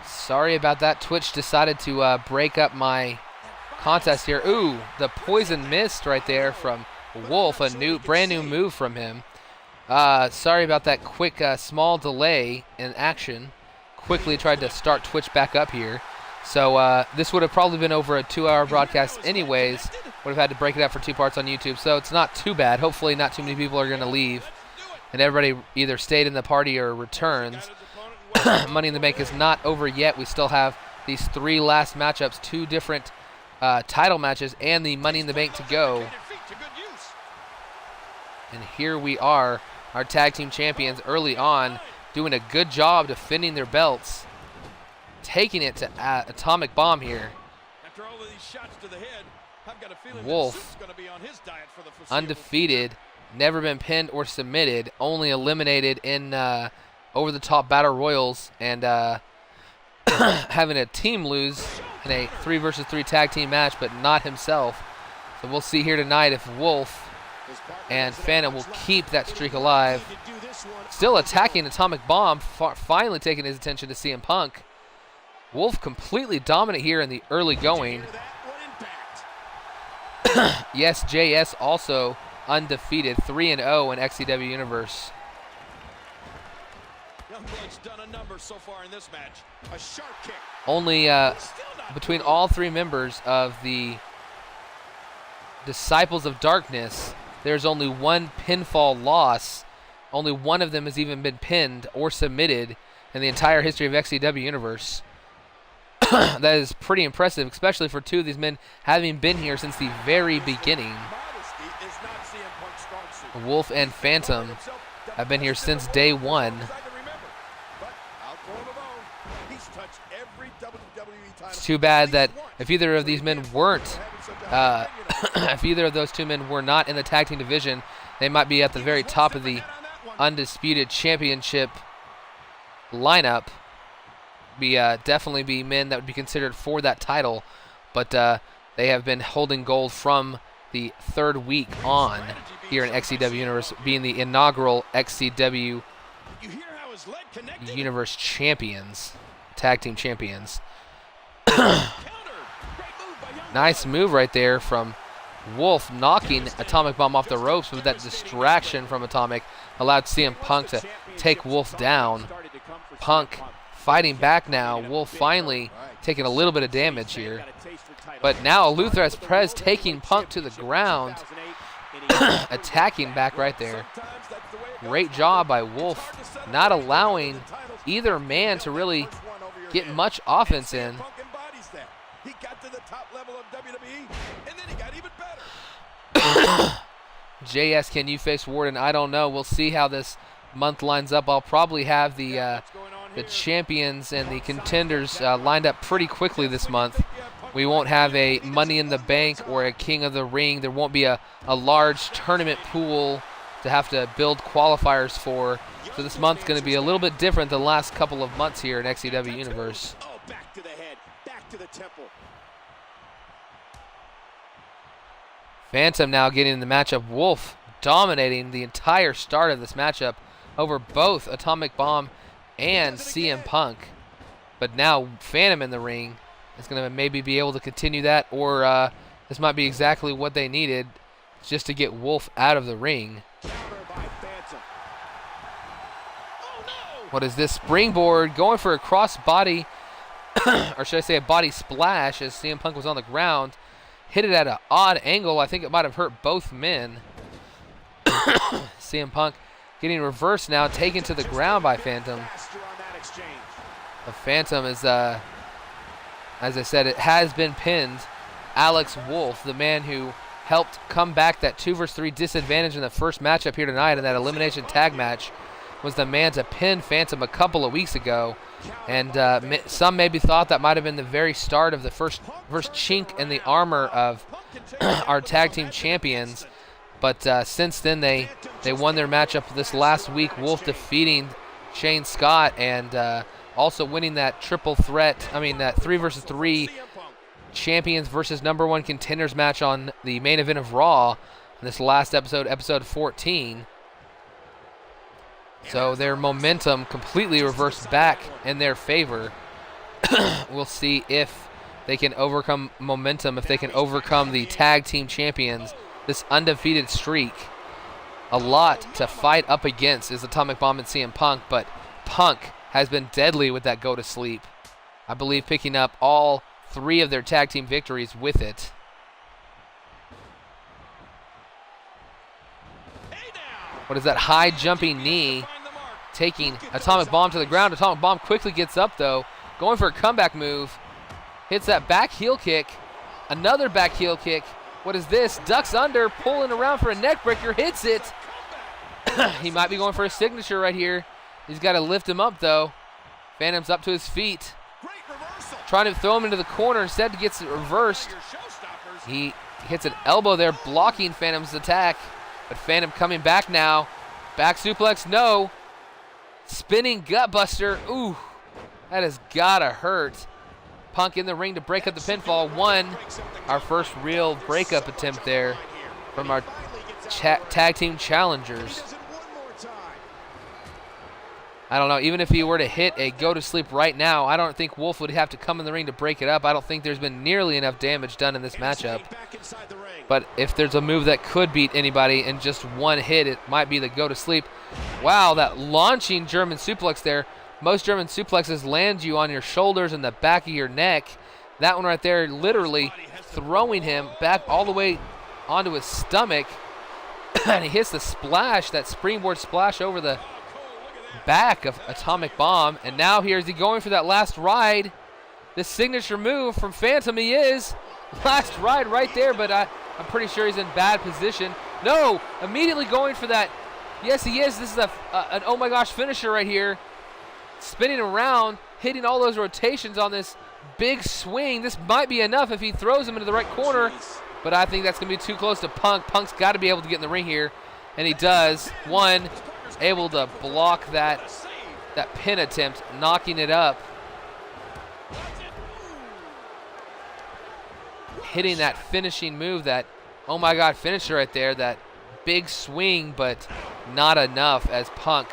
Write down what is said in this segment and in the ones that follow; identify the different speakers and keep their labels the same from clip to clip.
Speaker 1: Sorry about that. Twitch decided to break up my contest here. Ooh, the poison mist right there from Wolf, a brand new move from him. Sorry about that quick small delay in action. Quickly tried to start Twitch back up here. So this would have probably been over a 2-hour broadcast anyways. Would have had to break it up for 2 parts on YouTube. So it's not too bad. Hopefully not too many people are going to leave. And everybody either stayed in the party or returns. Money in the Bank is not over yet. We still have these 3 last matchups, 2 different title matches, and the Money in the Bank to go. And here we are, our tag team champions early on, doing a good job defending their belts. Taking it to Atomic Bomb here.
Speaker 2: After all of these shots to the head, I've got a feeling
Speaker 1: Wolf,
Speaker 2: going to be on his diet for the
Speaker 1: undefeated, never been pinned or submitted, only eliminated in over-the-top battle royals, and having a team lose in a 3 versus 3 tag team match, but not himself. So we'll see here tonight if Wolf and Phantom will keep that streak alive. Still attacking Atomic Bomb, finally taking his attention to CM Punk. Wolf completely dominant here in the early going. Yes, JS also undefeated, 3-0 in XCW Universe.
Speaker 2: done a number so far in this match. A sharp kick.
Speaker 1: Only between all 3 members of the Disciples of Darkness, there's only 1 pinfall loss. Only 1 of them has even been pinned or submitted in the entire history of XCW Universe. That is pretty impressive, especially for 2 of these men having been here since the very beginning. Wolf and Phantom have been here since day 1. It's too bad that if either of these men weren't, if either of those 2 men were not in the tag team division, they might be at the very top of the Undisputed Championship lineup. Definitely be men that would be considered for that title, but they have been holding gold from the 3rd week on here in XCW Universe, being the inaugural XCW Universe champions, tag team champions. Nice move right there from Wolf, knocking Atomic Bomb off the ropes, but that distraction from Atomic allowed CM Punk to take Wolf down. Punk fighting back now. Wolf finally taking a little bit of damage here. But now Luther Prez taking Punk to the ground. Attacking back right there. Great job by Wolf, not allowing either man to really get much offense in.
Speaker 2: He got to the top level of WWE, and then he got even better.
Speaker 1: JS, can you face Warden? I don't know. We'll see how this month lines up. I'll probably have the champions and the contenders lined up pretty quickly this month. We won't have a Money in the Bank or a King of the Ring. There won't be a large tournament pool to have to build qualifiers for. So this month's going to be a little bit different than the last couple of months here in XCW Universe.
Speaker 2: Oh, back to the head, back to the temple.
Speaker 1: Phantom now getting in the matchup. Wolf dominating the entire start of this matchup over both Atomic Bomb and CM Punk. But now Phantom in the ring is going to maybe be able to continue that, or this might be exactly what they needed just to get Wolf out of the ring. What is this? Springboard going for a cross body, or should I say a body splash, as CM Punk was on the ground. Hit it at an odd angle. I think it might have hurt both men. CM Punk getting reversed now, taken to the ground by Phantom. The Phantom is, as I said, it has been pinned. Alex Wolf, the man who helped come back that 2 versus 3 disadvantage in the first matchup here tonight in that elimination tag match, was the man to pin Phantom a couple of weeks ago. And some maybe thought that might have been the very start of the first chink in the armor of our tag team champions. But since then, they won their matchup this last week. Wolf defeating Shane Scott and also winning that triple threat, that 3 versus 3 champions versus #1 contenders match on the main event of Raw in this last episode, episode 14. So their momentum completely reversed back in their favor. We'll see if they can overcome momentum, if they can overcome the tag team champions, this undefeated streak. A lot to fight up against is Atomic Bomb and CM Punk, but Punk has been deadly with that go to sleep. I believe picking up all 3 of their tag team victories with it. What is that high jumping knee taking Atomic Bomb to the ground? Atomic Bomb quickly gets up though, going for a comeback move. Hits that back heel kick. Another back heel kick. What is this? Ducks under, pulling around for a neck breaker, hits it. He might be going for a signature right here. He's got to lift him up though. Phantom's up to his feet. Trying to throw him into the corner, instead gets it reversed. He hits an elbow there, blocking Phantom's attack. But Phantom coming back now. Back suplex, no. Spinning gutbuster, ooh. That has gotta hurt. Punk in the ring to break up the pinfall. 1, our first real breakup attempt there from our tag team challengers. I don't know, even if he were to hit a go to sleep right now, I don't think Wolf would have to come in the ring to break it up. I don't think there's been nearly enough damage done in this matchup. But if there's a move that could beat anybody in just 1 hit, it might be the go to sleep. Wow, that launching German suplex there. Most German suplexes land you on your shoulders and the back of your neck. That one right there literally throwing him back all the way onto his stomach. And he hits the splash, that springboard splash over the back of Atomic Bomb. And now here is he going for that last ride. The signature move from Phantom, he is. Last ride right there, but I'm pretty sure he's in bad position. No, immediately going for that. Yes, he is. This is an oh my gosh finisher right here. Spinning around, hitting all those rotations on this big swing. This might be enough if he throws him into the right corner, but I think that's going to be too close to Punk. Punk's got to be able to get in the ring here, and he does. 1, able to block that pin attempt, knocking it up. Hitting that finishing move, that oh my god finisher right there, that big swing, but not enough as Punk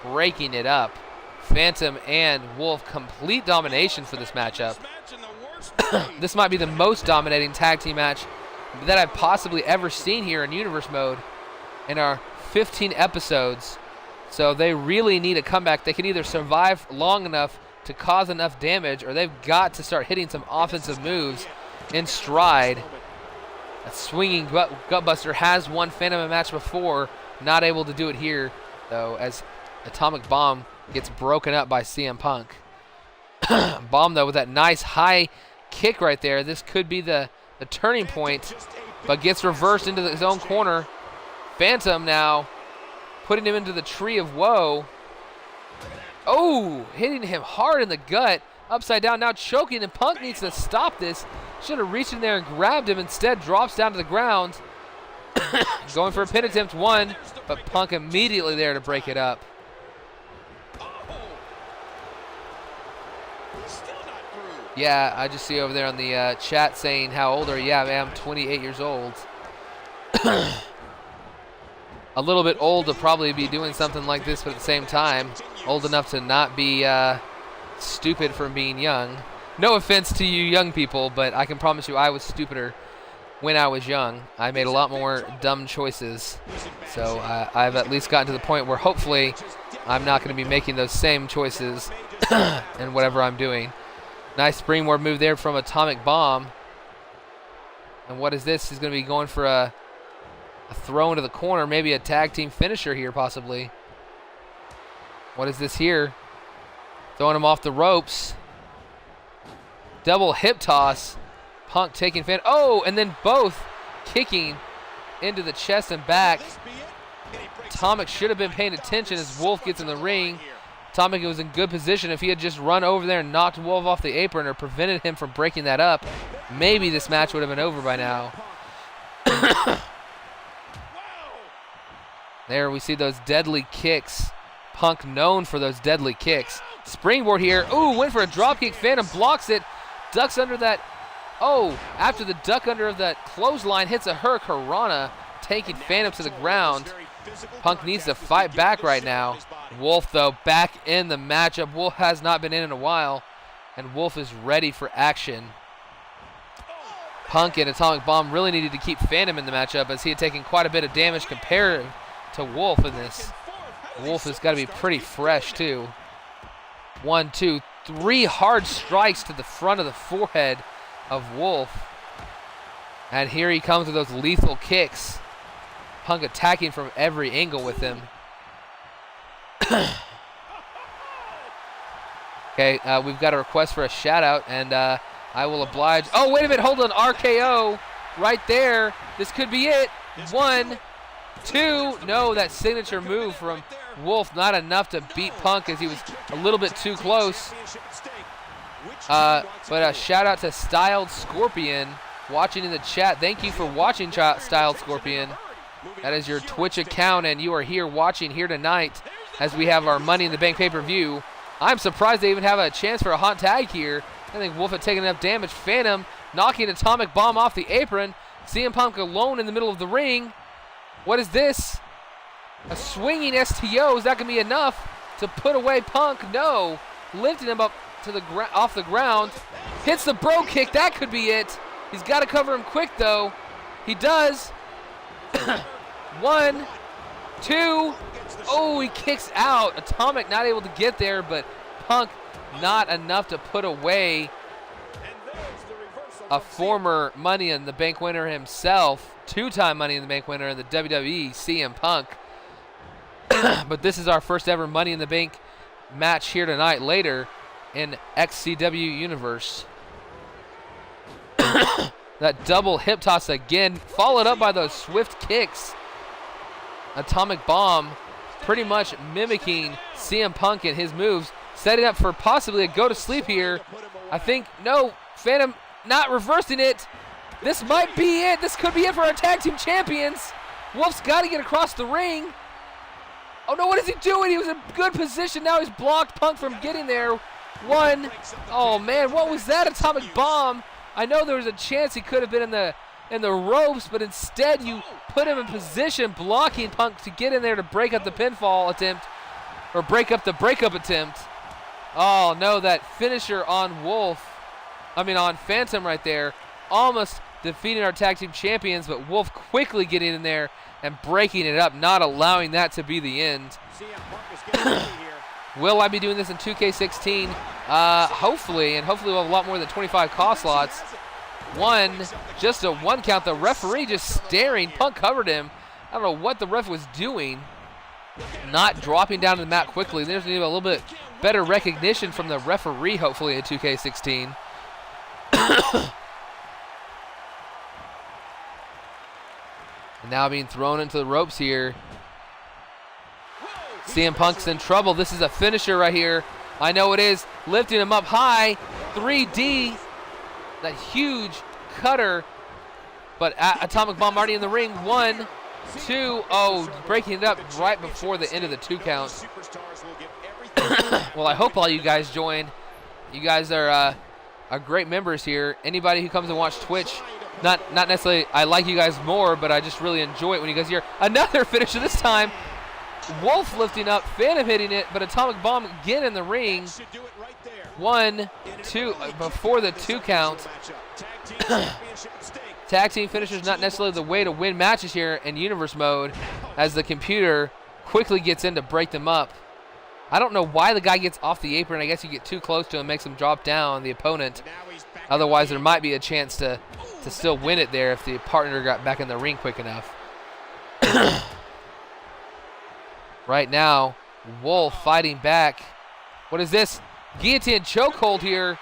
Speaker 1: breaking it up. Phantom and Wolf, complete domination for this matchup. This might be the most dominating tag team match that I've possibly ever seen here in Universe Mode in our 15 episodes. So they really need a comeback. They can either survive long enough to cause enough damage, or they've got to start hitting some offensive moves in stride. A swinging gutbuster has won Phantom a match before, not able to do it here though, as Atomic Bomb gets broken up by CM Punk. Bomb though with that nice high kick right there. This could be the turning point, but gets reversed into his own corner. Phantom now putting him into the tree of woe. Oh, hitting him hard in the gut. Upside down, now choking, and Punk needs to stop this. Should have reached in there and grabbed him. Instead, drops down to the ground. Going for a pin attempt, 1, but Punk immediately there to break it up. Yeah, I just see over there on the chat saying, how old are you? Yeah, man, I'm 28 years old. A little bit old to probably be doing something like this, but at the same time, old enough to not be stupid from being young. No offense to you young people, but I can promise you I was stupider when I was young. I made a lot more dumb choices. So I've at least gotten to the point where hopefully I'm not going to be making those same choices in whatever I'm doing. Nice springboard move there from Atomic Bomb. And what is this? He's going to be going for a throw into the corner, maybe a tag team finisher here possibly. What is this here? Throwing him off the ropes. Double hip toss. Punk taking fan. Oh, and then both kicking into the chest and back. Atomic should have been paying attention as Wolf gets in the ring. Atomic was in good position. If he had just run over there and knocked Wolf off the apron or prevented him from breaking that up, maybe this match would have been over by now. There we see those deadly kicks. Punk known for those deadly kicks. Springboard here. Ooh, went for a dropkick. Phantom blocks it. Ducks under that. Oh, after the duck under of that clothesline, hits a Hurricanrana, taking Phantom to the ground. Punk needs to fight back right now. Wolf, though, back in the matchup. Wolf has not been in a while. and Wolf is ready for action. Punk and Atomic Bomb really needed to keep Phantom in the matchup as he had taken quite a bit of damage compared to Wolf in this. Wolf has got to be pretty fresh too. 1, 2, 3 hard strikes to the front of the forehead of Wolf. And here he comes with those lethal kicks. Punk attacking from every angle with him. Okay, we've got a request for a shout out, and I will oblige. Oh, wait a minute, hold on, RKO right there. This could be it. 1, 2, no, that signature move from Wolf, not enough to beat Punk as he was a little bit too close. But a shout out to Styled Scorpion watching in the chat. Thank you for watching, Styled Scorpion. That is your Twitch account, and you are here watching here tonight as we have our Money in the Bank pay-per-view. I'm surprised they even have a chance for a hot tag here. I think Wolf had taken enough damage. Phantom knocking Atomic Bomb off the apron. CM Punk alone in the middle of the ring. What is this? A swinging STO. Is that going to be enough to put away Punk? No. Lifting him up to the off the ground. Hits the bro kick. That could be it. He's got to cover him quick, though. He does. 1, 2. Oh, he kicks out. Atomic not able to get there, but Punk not enough to put away a former Money in the Bank winner himself, 2-time Money in the Bank winner in the WWE, CM Punk. But this is our first ever Money in the Bank match here tonight later in XCW Universe. That double hip toss again, followed up by those swift kicks. Atomic Bomb pretty much mimicking CM Punk and his moves, setting up for possibly a go to sleep here. I think, no, Phantom not reversing it. This might be it. This could be it for our tag team champions. Wolf's got to get across the ring. Oh no, what is he doing? He was in good position. Now he's blocked Punk from getting there. 1. Oh man, what was that? Atomic Bomb. I know there was a chance he could have been in the ropes, but instead you put him in position, blocking Punk to get in there to break up the pinfall attempt, or break up the breakup attempt. Oh no, that finisher on on Phantom right there, almost defeating our tag team champions, but Wolf quickly getting in there and breaking it up, not allowing that to be the end. Will I be doing this in 2K16? Hopefully, and hopefully we'll have a lot more than 25 cost slots. 1, just a 1 count. The referee just staring. Punk covered him. I don't know what the ref was doing. Not dropping down to the mat quickly. There's need a little bit better recognition from the referee, hopefully, in 2K16. And now being thrown into the ropes here. CM Punk's in trouble. This is a finisher right here. I know it is. Lifting him up high. 3D. That huge cutter. But Atomic Bomb already in the ring. 1, 2. Oh, breaking it up right before the end of the 2 count. Well, I hope all you guys join. You guys are great members here. Anybody who comes and watch Twitch, not necessarily I like you guys more, but I just really enjoy it when you guys hear another finisher this time. Wolf lifting up, Phantom hitting it, but Atomic Bomb again in the ring. 1, 2, before the 2 count. Tag team finishers not necessarily the way to win matches here in Universe mode, as the computer quickly gets in to break them up. I don't know why the guy gets off the apron. I guess you get too close to him, makes him drop down the opponent. Otherwise, there might be a chance to still win it there if the partner got back in the ring quick enough. Right now, Wolf fighting back. What is this? Guillotine chokehold here.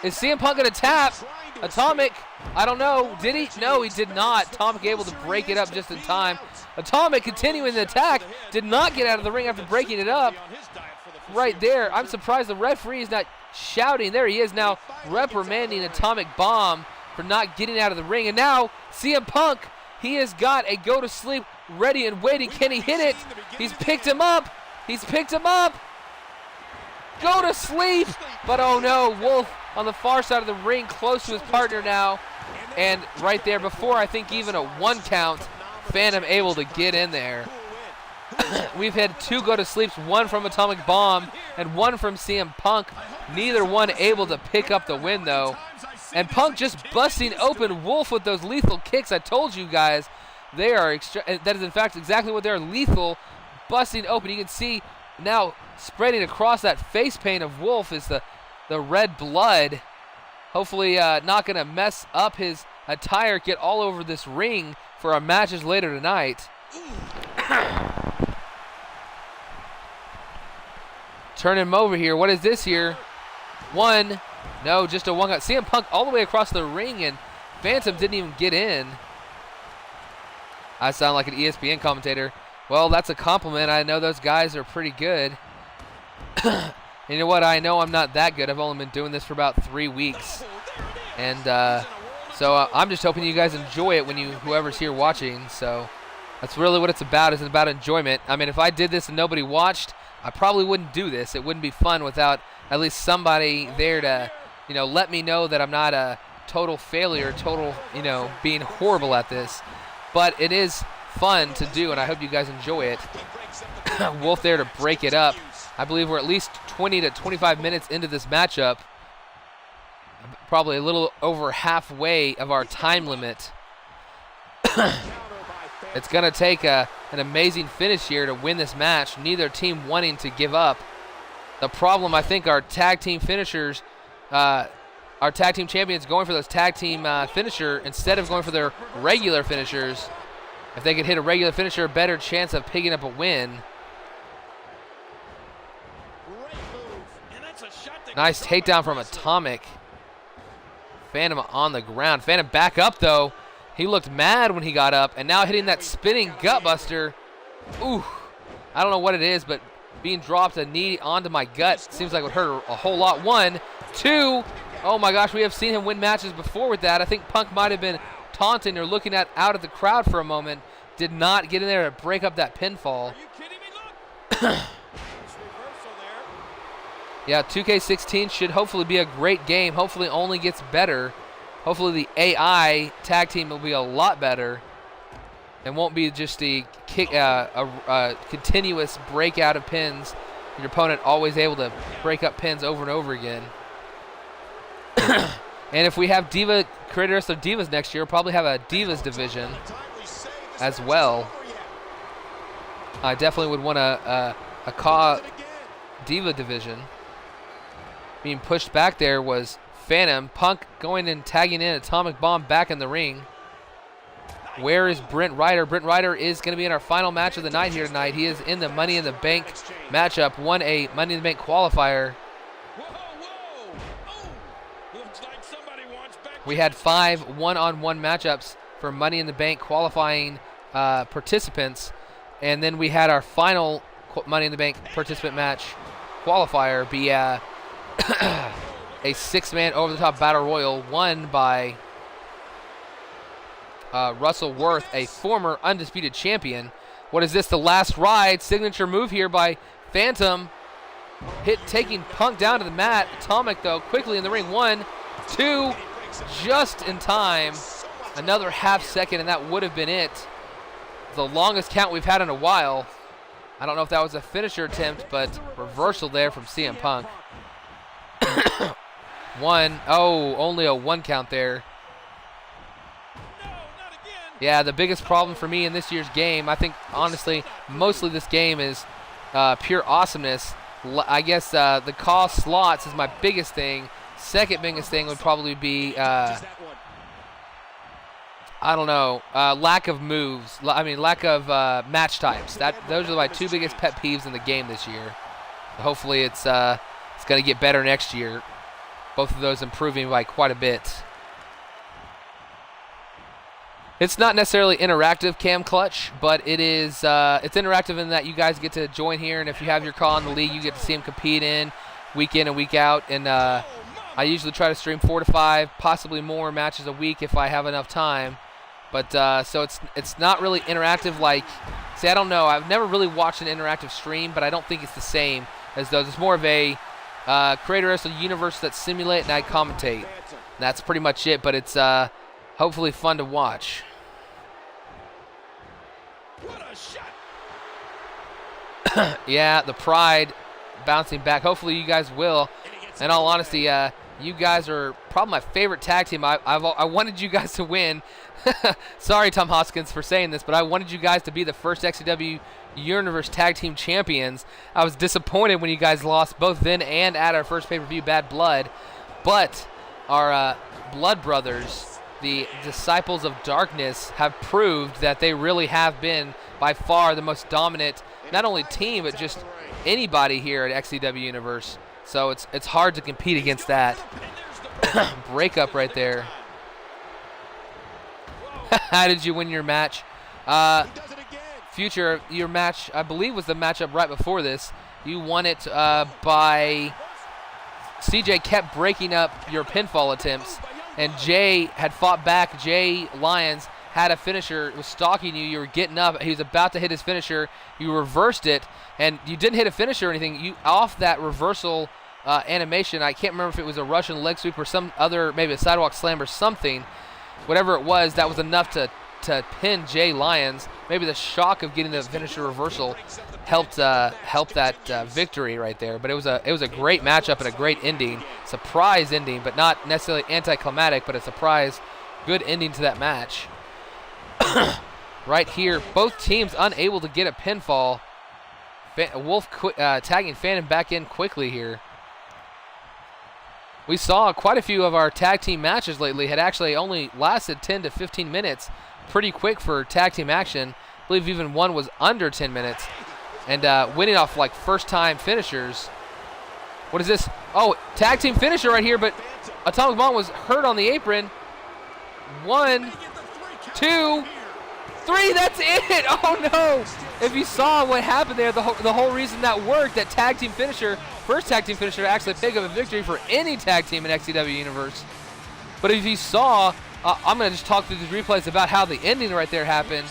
Speaker 1: Is CM Punk going to tap? Atomic, I don't know. Did he? No, he did not. Atomic able to break it up just in time. Atomic continuing the attack. Did not get out of the ring after breaking it up. Right there. I'm surprised the referee is not shouting. There he is now reprimanding Atomic Bomb for not getting out of the ring. And now CM Punk, he has got a go to sleep ready and waiting. Can he hit it? He's picked him up. He's picked him up. Go to sleep. But oh no, Wolf on the far side of the ring, close to his partner now. And right there before I think even a 1 count, Phantom able to get in there. We've had 2 go-to-sleeps, one from Atomic Bomb and one from CM Punk. Neither one able to pick up the win, though. And Punk just busting open Wolf with those lethal kicks. I told you guys, they are that is in fact exactly what they're, lethal, busting open. You can see now spreading across that face paint of Wolf is the red blood. Hopefully not going to mess up his attire, get all over this ring for our matches later tonight. Turn him over here. What is this here? One. No, just a one. CM Punk all the way across the ring, and Phantom didn't even get in. I sound like an ESPN commentator. Well, that's a compliment. I know those guys are pretty good. You know what? I know I'm not that good. I've only been doing this for about 3 weeks. And so I'm just hoping you guys enjoy it when whoever's here watching. So that's really what it's about. It's about enjoyment. I mean, if I did this and nobody watched, I probably wouldn't do this. It wouldn't be fun without at least somebody there to, let me know that I'm not a total failure, being horrible at this. But it is fun to do, and I hope you guys enjoy it. Wolf there to break it up. I believe we're at least 20 to 25 minutes into this matchup. Probably a little over halfway of our time limit. It's going to take an amazing finish here to win this match. Neither team wanting to give up. The problem, I think, our tag team finishers, our tag team champions going for those tag team finisher instead of going for their regular finishers. If they could hit a regular finisher, a better chance of picking up a win. Nice takedown from Atomic. Phantom on the ground. Phantom back up, though. He looked mad when he got up, and now hitting that spinning gutbuster. Ooh, I don't know what it is, but being dropped a knee onto my gut seems like it would hurt a whole lot. 1, 2. Oh my gosh, we have seen him win matches before with that. I think Punk might have been taunting or looking out at the crowd for a moment. Did not get in there to break up that pinfall.
Speaker 2: Are you kidding me? Look.
Speaker 1: Yeah, 2K16 should hopefully be a great game. Hopefully it only gets better. Hopefully the AI tag team will be a lot better and won't be just a continuous breakout of pins. Your opponent always able to break up pins over and over again. And if we have Creator Wrestler Divas next year, we'll probably have a Divas division as well. I definitely would want a Diva division. Being pushed back there was Phantom. Punk going and tagging in Atomic Bomb back in the ring. Where is Brent Ryder? Brent Ryder is going to be in our final match of the night here tonight. He is in the Money in the Bank matchup. Won a Money in the Bank qualifier. We had 5 one-on-one matchups for Money in the Bank qualifying participants. And then we had our final Money in the Bank participant match qualifier be a 6-man over-the-top battle royal won by Russell Worth, a former undisputed champion. What is this? The last ride. Signature move here by Phantom. Taking Punk down to the mat. Atomic, though, quickly in the ring. 1, 2, just in time. Another half second, and that would have been it. The longest count we've had in a while. I don't know if that was a finisher attempt, but reversal there from CM Punk. 1. Oh, only a 1 count there. Yeah, the biggest problem for me in this year's game, I think, honestly, mostly this game is pure awesomeness. I guess the call slots is my biggest thing. Second biggest thing would probably be, I don't know, lack of moves. Lack of match types. Those are my 2 biggest pet peeves in the game this year. Hopefully it's going to get better next year. Both of those improving by quite a bit. It's not necessarily interactive, Cam Clutch, but it is. It's interactive in that you guys get to join here, and if you have your call in the league, you get to see them compete in and week out. And I usually try to stream 4 to 5, possibly more matches a week if I have enough time. But so it's not really interactive like. See, I don't know. I've never really watched an interactive stream, but I don't think it's the same as those. It's more of a Creator Wrestling universe that simulate and I commentate. And that's pretty much it, but it's hopefully fun to watch.
Speaker 2: What a shot.
Speaker 1: Yeah, the pride bouncing back. Hopefully you guys will. In all honesty, you guys are probably my favorite tag team. I wanted you guys to win. Sorry, Tom Hoskins, for saying this, but I wanted you guys to be the first XCW Universe Tag Team Champions. I was disappointed when you guys lost both then and at our first pay-per-view, Bad Blood. But our Blood Brothers, the Disciples of Darkness, have proved that they really have been by far the most dominant, not only team, but just anybody here at XCW Universe. So it's hard to compete against that. Breakup right there. How did you win your match? Future, your match, I believe, was the matchup right before this. You won it by CJ kept breaking up your pinfall attempts, and Jay had fought back. Jay Lyons had a finisher, was stalking you. You were getting up. He was about to hit his finisher. You reversed it, and you didn't hit a finisher or anything. You off that reversal animation. I can't remember if it was a Russian leg sweep or some other, maybe a sidewalk slam or something. Whatever it was, that was enough to pin Jay Lyons. Maybe the shock of getting the finisher reversal helped that victory right there. But it was a great matchup and a great ending, surprise ending, but not necessarily anticlimactic, but a surprise, good ending to that match. Right here, both teams unable to get a pinfall. Wolf tagging Phantom back in quickly here. We saw quite a few of our tag team matches lately had actually only lasted 10 to 15 minutes. Pretty quick for tag team action. I believe even one was under 10 minutes. And winning off like first-time finishers. What is this? Oh, tag team finisher right here, but Atomic Bomb was hurt on the apron. 1, 2, 3, that's it! Oh no! If you saw what happened there, the whole reason that worked, that tag team finisher, first tag team finisher to actually pick up a victory for any tag team in XCW Universe. But if you saw, I'm going to just talk through these replays about how the ending right there happened.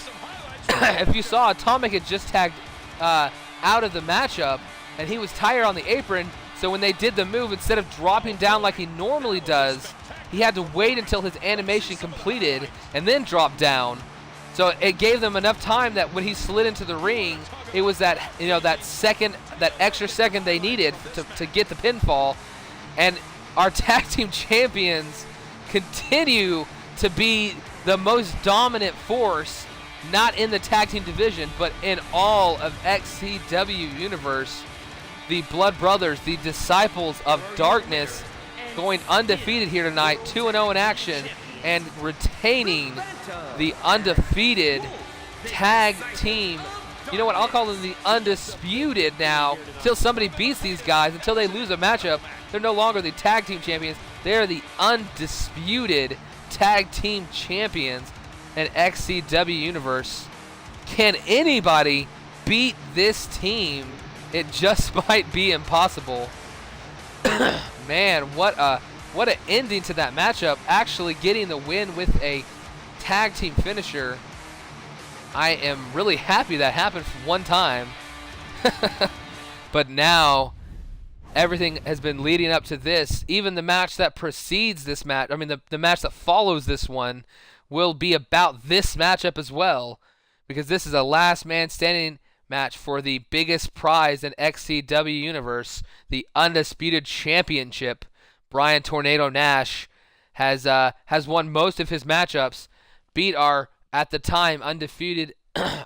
Speaker 1: If you saw, Atomic had just tagged out of the matchup, and he was tired on the apron, so when they did the move, instead of dropping down like he normally does, he had to wait until his animation completed and then drop down. So it gave them enough time that when he slid into the ring, it was that, you know, that extra second they needed to get the pinfall. And our tag team champions continue to be the most dominant force, not in the tag team division, but in all of XCW Universe. The Blood Brothers, the Disciples of Darkness, going undefeated here tonight, 2-0 in action, and retaining the undefeated tag team. You know what? I'll call them the undisputed now. Until somebody beats these guys, until they lose a matchup, they're no longer the tag team champions. They're the undisputed tag team champions in XCW Universe. Can anybody beat this team? It just might be impossible. Man, what an ending to that matchup. Actually getting the win with a tag team finisher. I am really happy that happened for one time. But now everything has been leading up to this. Even the match that precedes this match, I mean the match that follows this one, will be about this matchup as well, because this is a last man standing match for the biggest prize in XCW Universe, the Undisputed Championship. Brian Tornado Nash has won most of his matchups, beat our, at the time, undefeated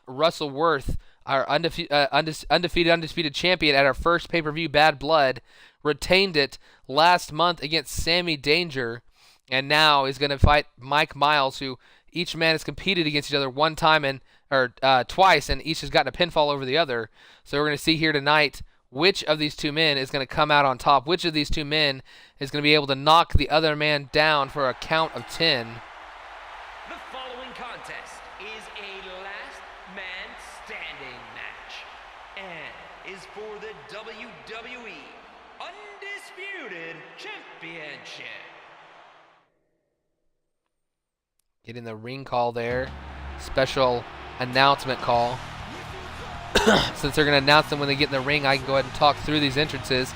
Speaker 1: Russell Worth, our undisputed champion at our first pay-per-view, Bad Blood, retained it last month against Sammy Danger, and now is going to fight Mike Miles, who each man has competed against each other one time or twice, and each has gotten a pinfall over the other. So we're going to see here tonight which of these two men is going to come out on top, which of these two men is going to be able to knock the other man down for a count of 10.
Speaker 3: The following contest is a last man standing match and is for the WWE Undisputed Championship.
Speaker 1: Getting the ring call there. Special announcement call. Since they're going to announce them when they get in the ring, I can go ahead and talk through these entrances.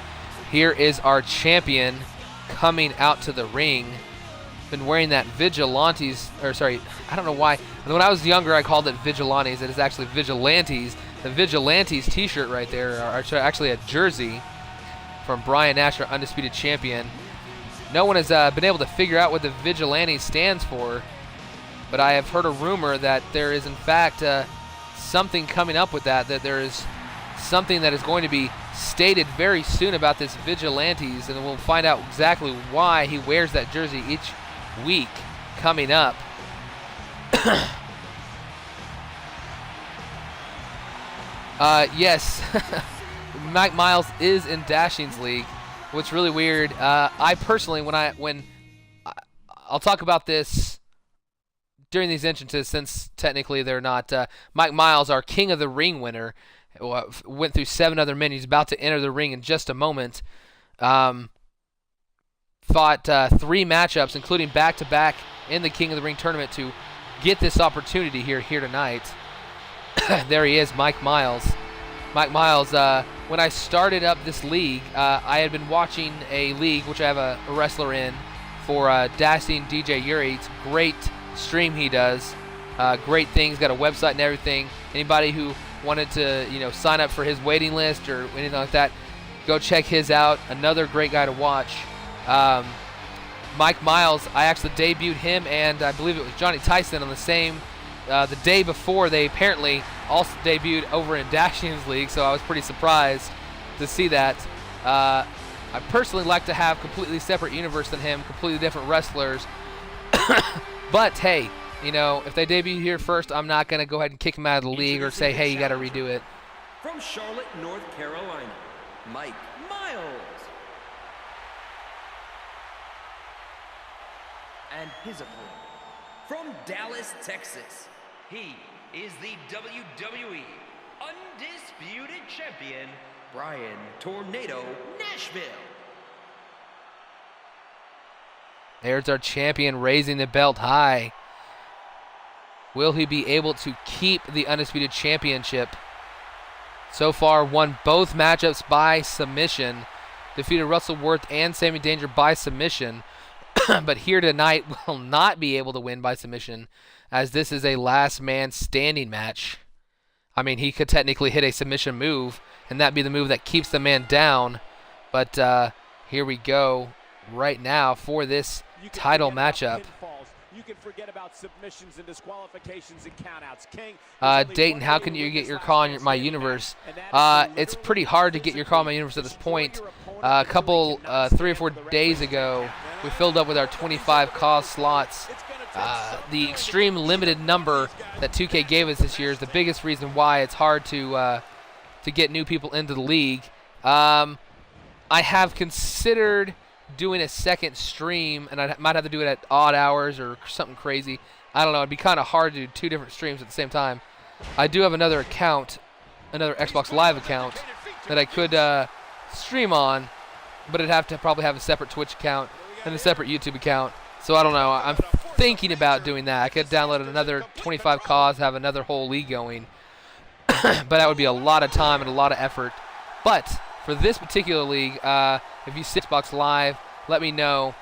Speaker 1: Here is our champion coming out to the ring. Been wearing that I don't know why. When I was younger, I called it Vigilantes. It is actually Vigilantes. the Vigilantes t-shirt right there, or actually a jersey from Brian Nash, our undisputed champion. No one has been able to figure out what the Vigilantes stands for, but I have heard a rumor that there is in fact something coming up with that there is something that is going to be stated very soon about this Vigilantes, and we'll find out exactly why he wears that jersey each week coming up. Yes, Mike Miles is in Dashing's league. What's really weird, I personally, I'll talk about this during these entrances, since technically they're not. Mike Miles, our King of the Ring winner, went through 7 other men. He's about to enter the ring in just a moment. Fought 3 matchups, including back-to-back in the King of the Ring tournament, to get this opportunity here tonight. There he is, Mike Miles. Mike Miles, when I started up this league, I had been watching a league, which I have a wrestler in, for Dashing DJ Yuri. It's a great stream he does. Great things, got a website and everything. Anybody who wanted to, sign up for his waiting list or anything like that, go check his out. Another great guy to watch. Mike Miles, I actually debuted him, and I believe it was Johnny Tyson on the day before. They apparently also debuted over in Dashing's league, so I was pretty surprised to see that. I personally like to have completely separate universe than him, completely different wrestlers. But hey, if they debut here first, I'm not going to go ahead and kick him out of the league or say, hey, you got to redo it.
Speaker 3: From Charlotte, North Carolina, Mike Miles. And his opponent, from Dallas, Texas, he is the WWE Undisputed Champion, Brian Tornado Nashville.
Speaker 1: There's our champion raising the belt high. Will he be able to keep the Undisputed Championship? So far, won both matchups by submission. Defeated Russell Worth and Sammy Danger by submission. But here tonight will not be able to win by submission, as this is a last man standing match. I mean, he could technically hit a submission move, and that'd be the move that keeps the man down. But here we go right now for this title matchup.
Speaker 2: You can forget about submissions and disqualifications and countouts. King,
Speaker 1: Dayton, how can you get your call on my universe? It's pretty hard to get your call on my universe at this point. A couple, 3 or 4 days ago, we filled up with our 25 call slots. The extreme limited number that 2K gave us this year is the biggest reason why it's hard to get new people into the league. I have considered doing a second stream, and I might have to do it at odd hours or something crazy. I don't know. It'd be kind of hard to do 2 different streams at the same time. I do have another account, another Xbox Live account that I could stream on, but it'd have to probably have a separate Twitch account and a separate YouTube account. So I don't know. I'm thinking about doing that. I could download another 25 COS, have another whole league going. But that would be a lot of time and a lot of effort. But for this particular league, if you see Xbox Live, let me know.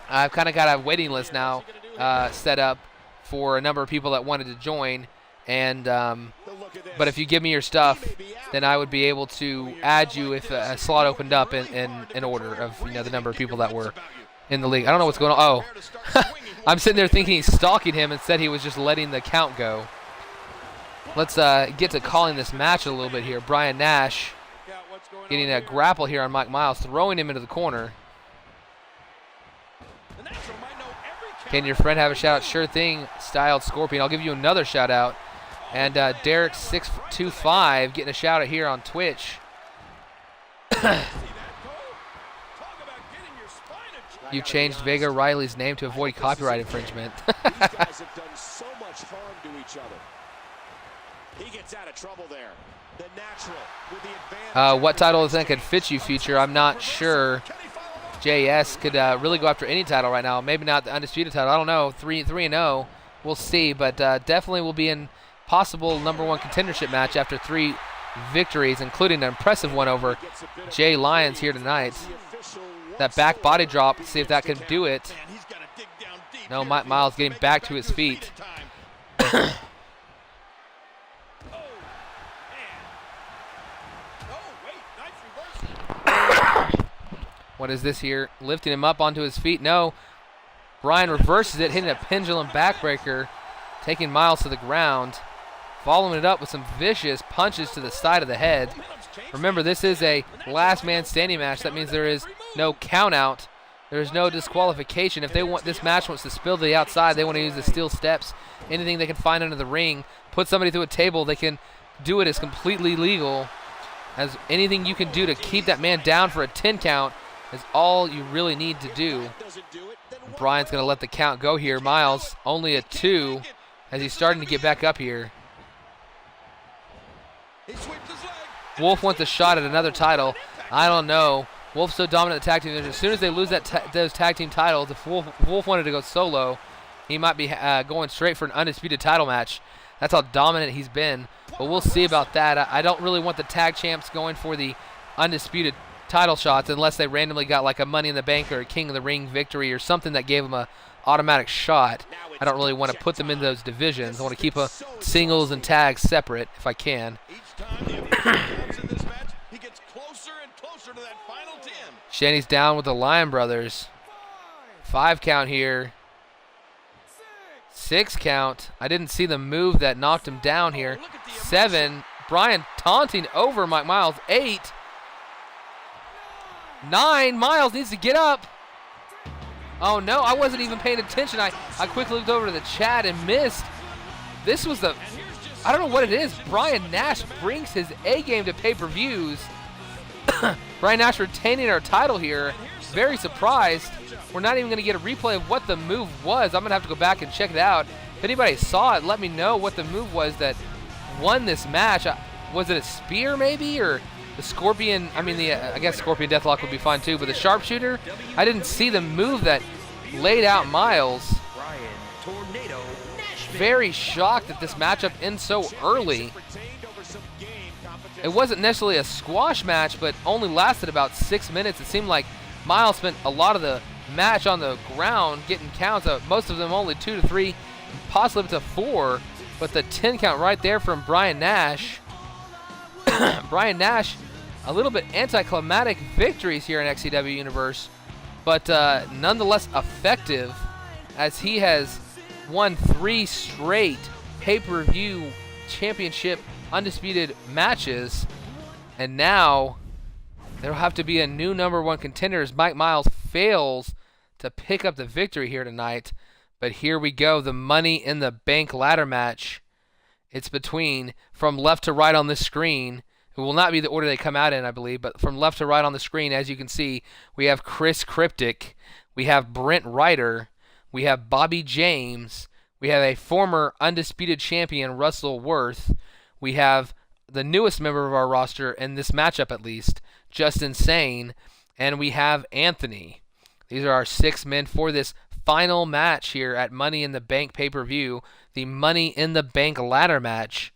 Speaker 1: I've kind of got a waiting list now set up for a number of people that wanted to join. And but if you give me your stuff, then I would be able to add you if a slot opened up in order of the number of people that were in the league. I don't know what's going on. Oh, I'm sitting there thinking he's stalking him and said he was just letting the count go. Let's get to calling this match a little bit here. Brian Nash getting a grapple here on Mike Miles, throwing him into the corner. Can your friend have a shout out? Sure thing, Styled Scorpion. I'll give you another shout out. And Derek625 getting a shout out here on Twitch. You changed Vega Riley's name to avoid copyright infringement.
Speaker 2: These guys have done so much harm to each other. He gets out of trouble there. The natural with the advantage.
Speaker 1: What title is that could fit you feature? I'm not sure. JS could really go after any title right now. Maybe not the Undisputed title. I don't know. 3-0. We'll see. But definitely will be in possible #1 contendership match after 3 victories, including an impressive one over Jay Lyons here tonight. That back body drop, see if that can do it. No, Mike Miles getting back to his feet. What is this here? Lifting him up onto his feet. No. Bryan reverses it, hitting a pendulum backbreaker, taking Miles to the ground, following it up with some vicious punches to the side of the head. Remember, this is a last man standing match. That means there is no count out. There is no disqualification. If they want this match wants to spill to the outside, they want to use the steel steps, anything they can find under the ring, put somebody through a table, they can do it as completely legal. As anything you can do to keep that man down for a 10 count is all you really need to do. Bryan's going to let the count go here. Miles only a 2 as he's starting to get back up here. Wolf wants a shot at another title. I don't know. Wolf's so dominant at the tag team. As soon as they lose those tag team titles, if Wolf wanted to go solo, he might be going straight for an undisputed title match. That's how dominant he's been. But we'll see about that. I don't really want the tag champs going for the undisputed title shots unless they randomly got like a Money in the Bank or a King of the Ring victory or something that gave them a automatic shot. I don't really want to put them into those divisions. I want to keep singles and tags separate if I can. Shanny's down with the Lion Brothers. 5 count here. 6 count. I didn't see the move that knocked him down here. 7. Bryan taunting over Mike Miles. 8. 9. Miles needs to get up. Oh no, I wasn't even paying attention. I quickly looked over to the chat and missed. This was the, I don't know what it is. Bryan Nash brings his A game to pay-per-views. Bryan Nash retaining our title here. Very surprised. We're not even going to get a replay of what the move was. I'm going to have to go back and check it out. If anybody saw it, let me know what the move was that won this match. Was it a spear maybe, or the Scorpion? I mean, I guess Scorpion Deathlock would be fine too, but the sharpshooter? I didn't see the move that laid out Miles. Very shocked that this matchup ends so early. It wasn't necessarily a squash match, but only lasted about 6 minutes. It seemed like Miles spent a lot of the match on the ground getting counts, most of them only 2 to 3, possibly up to 4, but the 10 count right there from Bryan Nash. Bryan Nash, a little bit anticlimactic victories here in XCW Universe, but nonetheless effective, as he has won 3 straight pay-per-view championship undisputed matches, and now there will have to be a new #1 contender as Mike Miles fails to pick up the victory here tonight. But here we go, the Money in the Bank ladder match. It's between, from left to right on this screen, it will not be the order they come out in, I believe, but from left to right on the screen, as you can see, we have Chris Cryptic, we have Brent Ryder, we have Bobby James, we have a former undisputed champion, Russell Worth, we have the newest member of our roster, in this matchup at least, Justin Sane, and we have Anthony. These are our 6 men for this final match here at Money in the Bank pay-per-view, the Money in the Bank ladder match.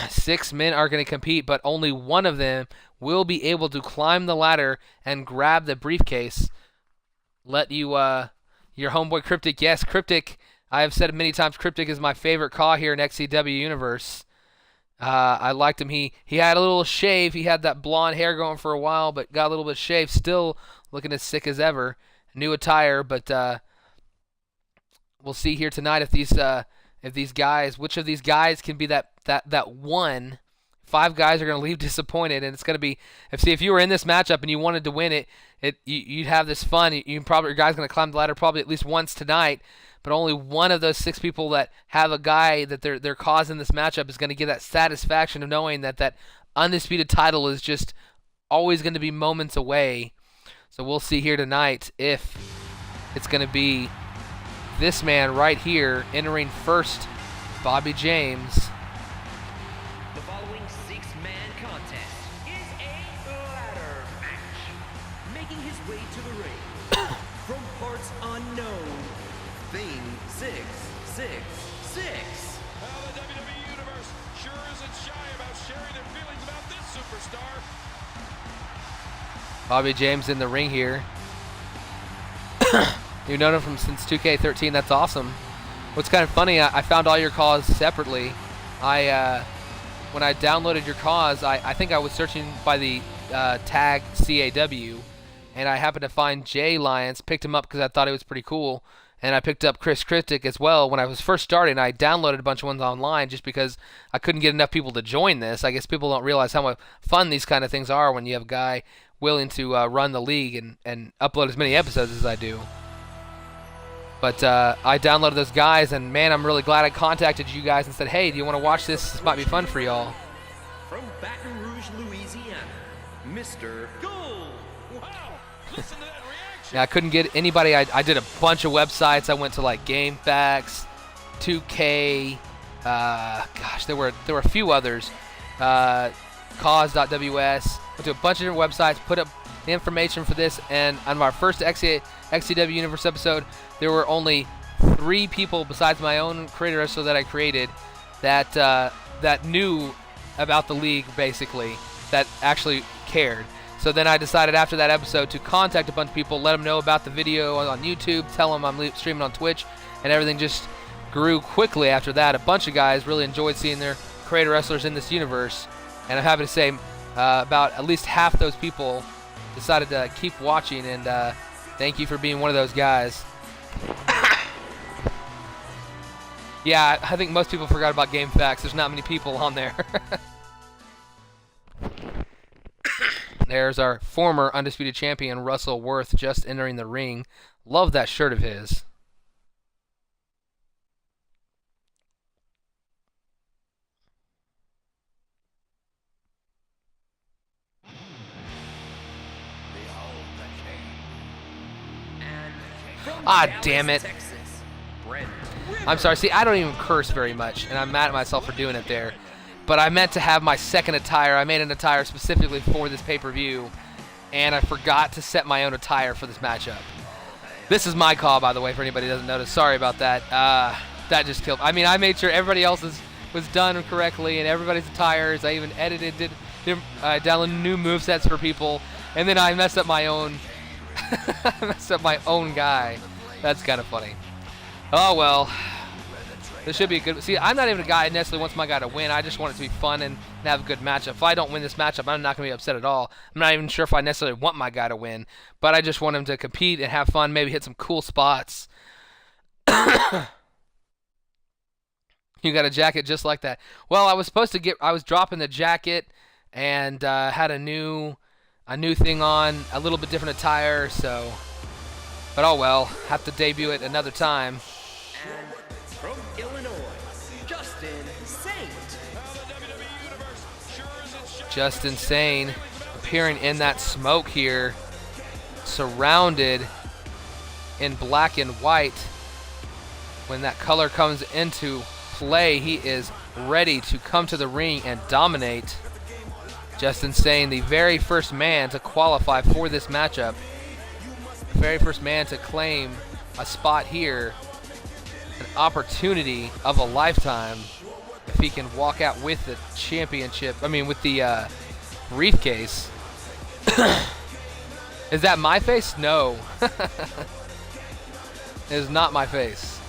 Speaker 1: 6 men are going to compete, but only one of them will be able to climb the ladder and grab the briefcase. Let you, your homeboy Cryptic, yes, Cryptic, I have said it many times, Cryptic is my favorite Caw here in XCW Universe. I liked him. He had a little shave. He had that blonde hair going for a while, but got a little bit shaved. Still looking as sick as ever. New attire, but we'll see here tonight if these guys, which of these guys can be that one. 5 guys are going to leave disappointed, and it's going to be, if you were in this matchup and you wanted to win you'd have this fun. Your guy's going to climb the ladder probably at least once tonight. But only one of those 6 people that have a guy that they're causing this matchup is going to get that satisfaction of knowing that undisputed title is just always going to be moments away. So we'll see here tonight if it's going to be this man right here entering first, Bobby James.
Speaker 3: The following 6-man contest is a ladder match. Making his way to the ring from parts unknown. Theme 666.
Speaker 2: Well, the WWE Universe sure isn't shy about sharing their feelings about this superstar.
Speaker 1: Bobby James in the ring here. You've known him since 2K13. That's awesome. What's kind of funny, I found all your calls separately. When I downloaded your cause, I think I was searching by the tag CAW, and I happened to find Jay Lyons, picked him up because I thought it was pretty cool, and I picked up Chris Cryptic as well. When I was first starting, I downloaded a bunch of ones online just because I couldn't get enough people to join this. I guess people don't realize how much fun these kind of things are when you have a guy willing to run the league and upload as many episodes as I do. But I downloaded those guys, and man, I'm really glad I contacted you guys and said, hey, do you want to watch this? This might be fun for y'all.
Speaker 3: From Baton Rouge, Louisiana, Mr. Gold.
Speaker 2: Wow. Listen to that reaction.
Speaker 1: Yeah, I couldn't get anybody. I did a bunch of websites. I went to like GameFAQs, 2K. Gosh, there were a few others. Cause.ws. Went to a bunch of different websites, put up the information for this, and on our first XCW Universe episode, there were only 3 people besides my own creator wrestler that I created that knew about the league, basically, that actually cared. So then I decided after that episode to contact a bunch of people, let them know about the video on YouTube, tell them I'm streaming on Twitch, and everything just grew quickly after that. A bunch of guys really enjoyed seeing their creator wrestlers in this universe, and I'm happy to say about at least half those people decided to keep watching, and thank you for being one of those guys. Yeah, I think most people forgot about GameFAQs. There's not many people on there. There's our former Undisputed Champion, Russell Worth, just entering the ring. Love that shirt of his. Ah, damn it. I'm sorry. See, I don't even curse very much, and I'm mad at myself for doing it there. But I meant to have my second attire. I made an attire specifically for this pay-per-view, and I forgot to set my own attire for this matchup. This is my call, by the way, for anybody who doesn't notice. Sorry about that. That just killed. I mean, I made sure everybody else's was done correctly, and everybody's attires. I even edited, downloaded new movesets for people, and then I messed up my own. I messed up my own guy. That's kind of funny. Oh well. This should be a good. See, I'm not even a guy who necessarily wants my guy to win. I just want it to be fun and have a good matchup. If I don't win this matchup, I'm not going to be upset at all. I'm not even sure if I necessarily want my guy to win, but I just want him to compete and have fun, maybe hit some cool spots. You got a jacket just like that. Well, I was supposed to get. I was dropping the jacket and had a new thing on, a little bit different attire. So, but oh well, have to debut it another time.
Speaker 3: And from Illinois, Justin Saint.
Speaker 1: Justin Sane appearing in that smoke here, surrounded in black and white. When that color comes into play, he is ready to come to the ring and dominate. Justin Sane, the very first man to qualify for this matchup, the very first man to claim a spot here, an opportunity of a lifetime if he can walk out with the championship, with the briefcase. Is that my face? No. It is not my face.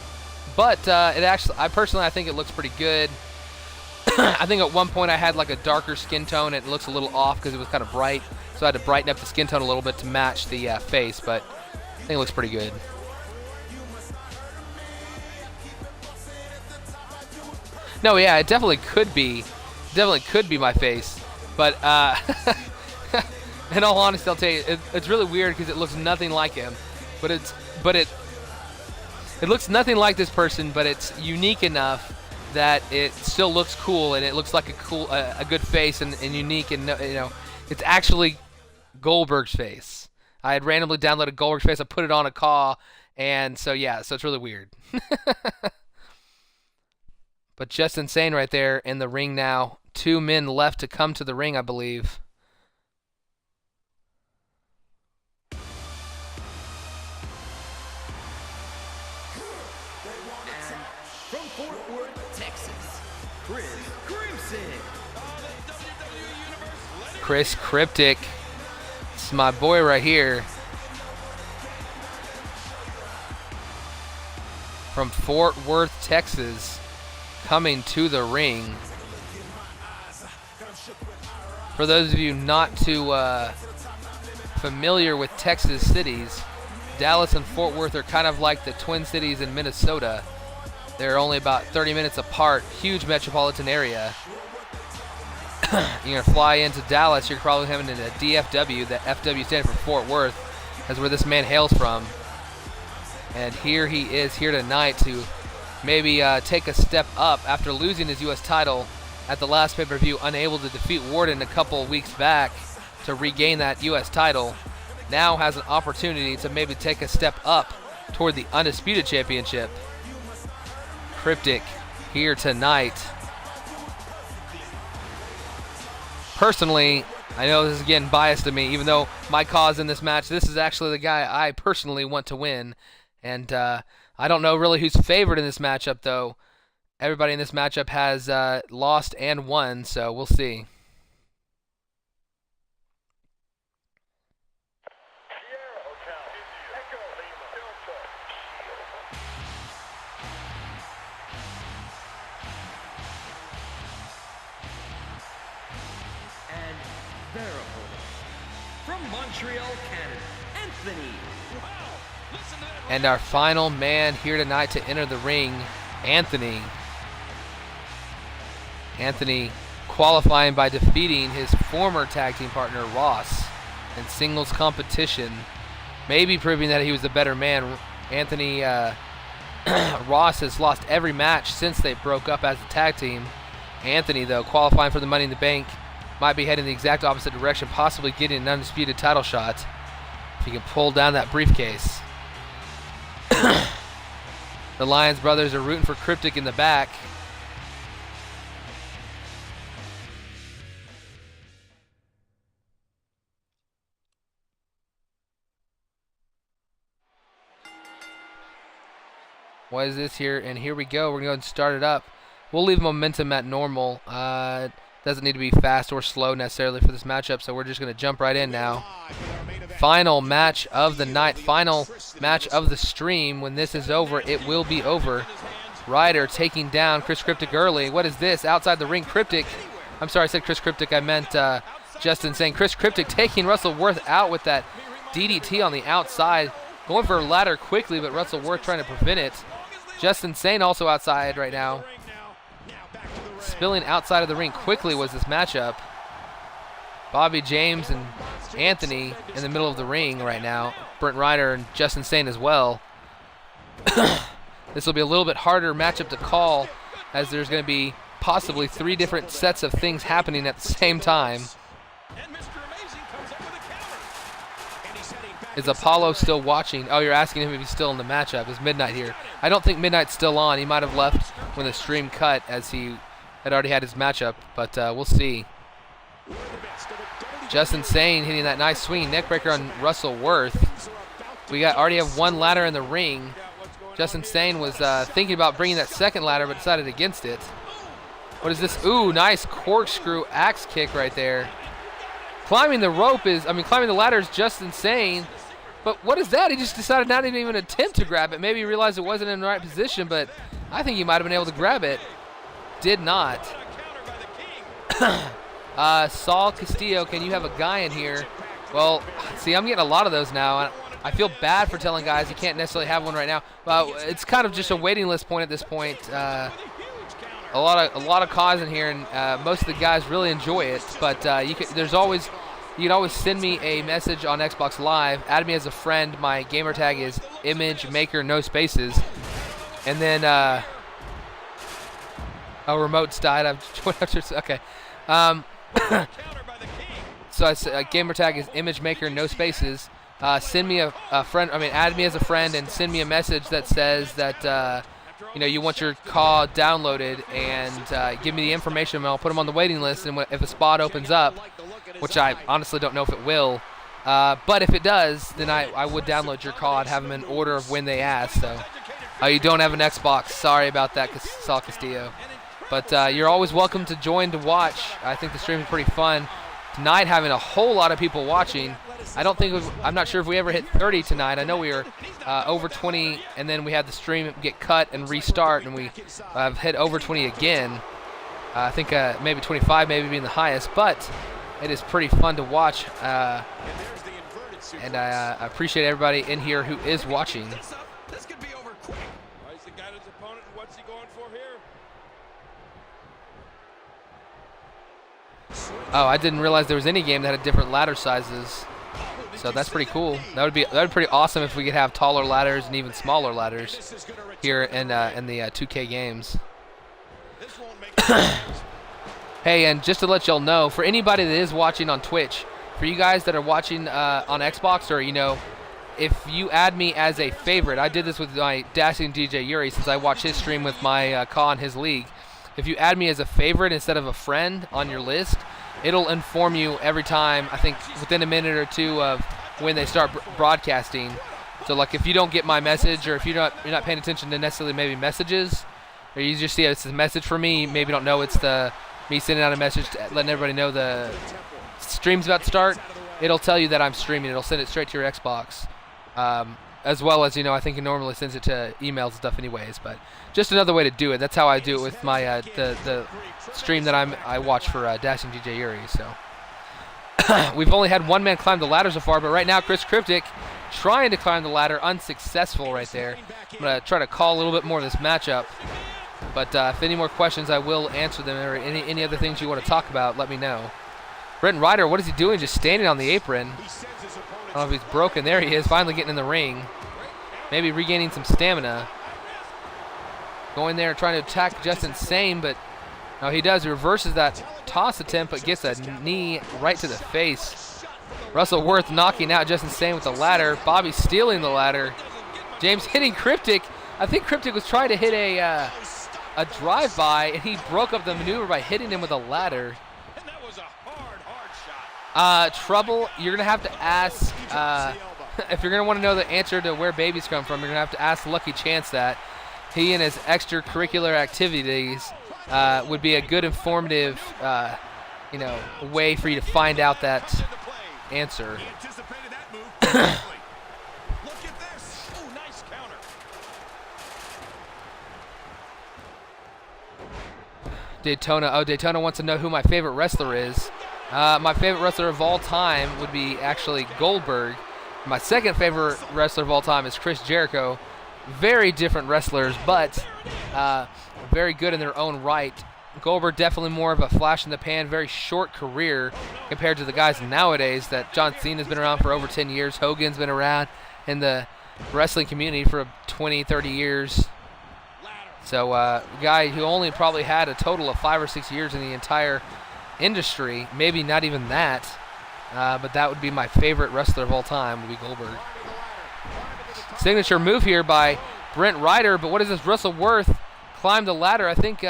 Speaker 1: But it actually, I think it looks pretty good. I think at one point I had like a darker skin tone. It looks a little off because it was kind of bright, so I had to brighten up the skin tone a little bit to match the face. But I think it looks pretty good. No, yeah, it definitely could be my face. But in all honesty, I'll tell you, it's really weird because it looks nothing like him. But it looks nothing like this person, but it's unique enough that it still looks cool, and it looks like a good face and unique, and it's actually Goldberg's face. I had randomly downloaded Goldberg's face. I put it on a call, and so yeah, so it's really weird. But just insane right there in the ring now. 2 men left to come to the ring, I believe.
Speaker 3: From Fort Worth, Texas, Chris Crimson.
Speaker 1: Chris Cryptic. It's my boy right here. From Fort Worth, Texas, coming to the ring. For those of you not too familiar with Texas cities, Dallas and Fort Worth are kind of like the Twin Cities in Minnesota. They're only about 30 minutes apart, huge metropolitan area. You're going to fly into Dallas, you're probably having in a DFW, the FW stands for Fort Worth. That's where this man hails from. And here he is here tonight to maybe take a step up after losing his U.S. title at the last pay-per-view, unable to defeat Warden a couple weeks back to regain that U.S. title. Now has an opportunity to maybe take a step up toward the Undisputed Championship. Cryptic here tonight. Personally, I know this is again biased to me, even though my cause in this match, this is actually the guy I personally want to win. And I don't know really who's favored in this matchup, though. Everybody in this matchup has lost and won, so we'll see.
Speaker 3: And their opponent, from Montreal, Canada, Anthony.
Speaker 1: And our final man here tonight to enter the ring, Anthony. Anthony qualifying by defeating his former tag team partner, Ross, in singles competition. Maybe proving that he was the better man. Anthony Ross has lost every match since they broke up as a tag team. Anthony, though, qualifying for the Money in the Bank, might be heading the exact opposite direction, possibly getting an undisputed title shot if he can pull down that briefcase. The Lyons brothers are rooting for Cryptic in the back. What is this here? And here we go. We're going to go and start it up. We'll leave momentum at normal. Doesn't need to be fast or slow necessarily for this matchup, so we're just going to jump right in now. Final match of the night. Final match of the stream. When this is over, it will be over. Ryder taking down Chris Cryptic early. What is this? Outside the ring, Cryptic. I'm sorry, I said Chris Cryptic. I meant Justin saying Chris Cryptic taking Russell Worth out with that DDT on the outside. Going for a ladder quickly, but Russell Worth trying to prevent it. Justin Sane also outside right now. Spilling outside of the ring quickly was this matchup. Bobby James and Anthony in the middle of the ring right now. Brent Ryder and Justin Sane as well. This will be a little bit harder matchup to call, as there's going to be possibly 3 different sets of things happening at the same time. Is Apollo still watching? Oh, you're asking him if he's still in the matchup. Is Midnight here? I don't think Midnight's still on. He might have left when the stream cut, as he had already had his matchup, but we'll see. Justin Sane hitting that nice swinging neckbreaker on Russell Worth. We already have 1 ladder in the ring. Justin Sane was thinking about bringing that second ladder, but decided against it. What is this? Ooh, nice corkscrew axe kick right there. Climbing the ladder is Justin Sane. But what is that? He just decided not to even attempt to grab it. Maybe he realized it wasn't in the right position, but I think he might have been able to grab it. Did not. Saul Castillo, can you have a guy in here? Well, see, I'm getting a lot of those now. I feel bad for telling guys you can't necessarily have one right now. It's kind of just a waiting list point at this point. A lot of cause in here, and most of the guys really enjoy it. But you can always send me a message on Xbox Live. Add me as a friend. My gamer tag is ImageMaker, no spaces. And then remote's died. Okay. So gamer tag is ImageMaker, no spaces. Send me a friend. Add me as a friend and send me a message that says that you want your call downloaded, and give me the information, and I'll put them on the waiting list. And if a spot opens up, which I honestly don't know if it will, but if it does, then I would download your call. I'd have them in order of when they ask. So, you don't have an Xbox. Sorry about that, Saul Castillo. But you're always welcome to join to watch. I think the stream is pretty fun. Tonight, having a whole lot of people watching. I'm not sure if we ever hit 30 tonight. I know we were over 20, and then we had the stream get cut and restart, and we have hit over 20 again. I think maybe 25 maybe being the highest, but it is pretty fun to watch. And I appreciate everybody in here who is watching.
Speaker 3: This could be over quick.
Speaker 4: He's the guy his opponent, and what's he going for here?
Speaker 1: Oh, I didn't realize there was any game that had different ladder sizes. So that's pretty cool. That would be pretty awesome if we could have taller ladders and even smaller ladders here in the 2K games. Hey, and just to let y'all know, for anybody that is watching on Twitch, for you guys that are watching on Xbox, or if you add me as a favorite, I did this with my Dashing DJ Yuri since I watch his stream with my Ka in his league. If you add me as a favorite instead of a friend on your list, it'll inform you every time, I think within a minute or two of when they start broadcasting. So like if you don't get my message, or if you're not paying attention to necessarily maybe messages, or you just see it's a message for me, maybe don't know it's me sending out a message letting everybody know the stream's about to start, it'll tell you that I'm streaming. It'll send it straight to your Xbox. As well as, I think it normally sends it to emails and stuff anyways, but just another way to do it. That's how I do it with my the stream that I watch for Dashing DJ Yuri. So we've only had one man climb the ladder so far, but right now Chris Cryptic trying to climb the ladder, unsuccessful right there. I'm going to try to call a little bit more of this matchup, but if any more questions, I will answer them, or any other things you want to talk about, let me know. Brent Ryder, what is he doing? Just standing on the apron. I don't know if he's broken. There he is, finally getting in the ring. Maybe regaining some stamina. Going there, trying to attack Just Insane, but no, he does. He reverses that toss attempt, but gets a knee right to the face. Russell Worth knocking out Just Insane with the ladder. Bobby stealing the ladder. James hitting Cryptic. I think Cryptic was trying to hit a drive-by, and he broke up the maneuver by hitting him with a ladder. Trouble, you're going to have to ask, if you're going to want to know the answer to where babies come from, you're going to have to ask Lucky Chance that. He and his extracurricular activities would be a good informative, way for you to find out that answer. Daytona. Oh, Daytona wants to know who my favorite wrestler is. My favorite wrestler of all time would be actually Goldberg. My second favorite wrestler of all time is Chris Jericho. Very different wrestlers, but very good in their own right. Goldberg definitely more of a flash in the pan, very short career compared to the guys nowadays. That John Cena's been around for over 10 years. Hogan's been around in the wrestling community for 20, 30 years. So a guy who only probably had a total of 5 or 6 years in the entire industry, maybe not even that, but that would be my favorite wrestler of all time, would be Goldberg. Signature move here by Brent Ryder, but what is this? Russell Worth climbed the ladder. I think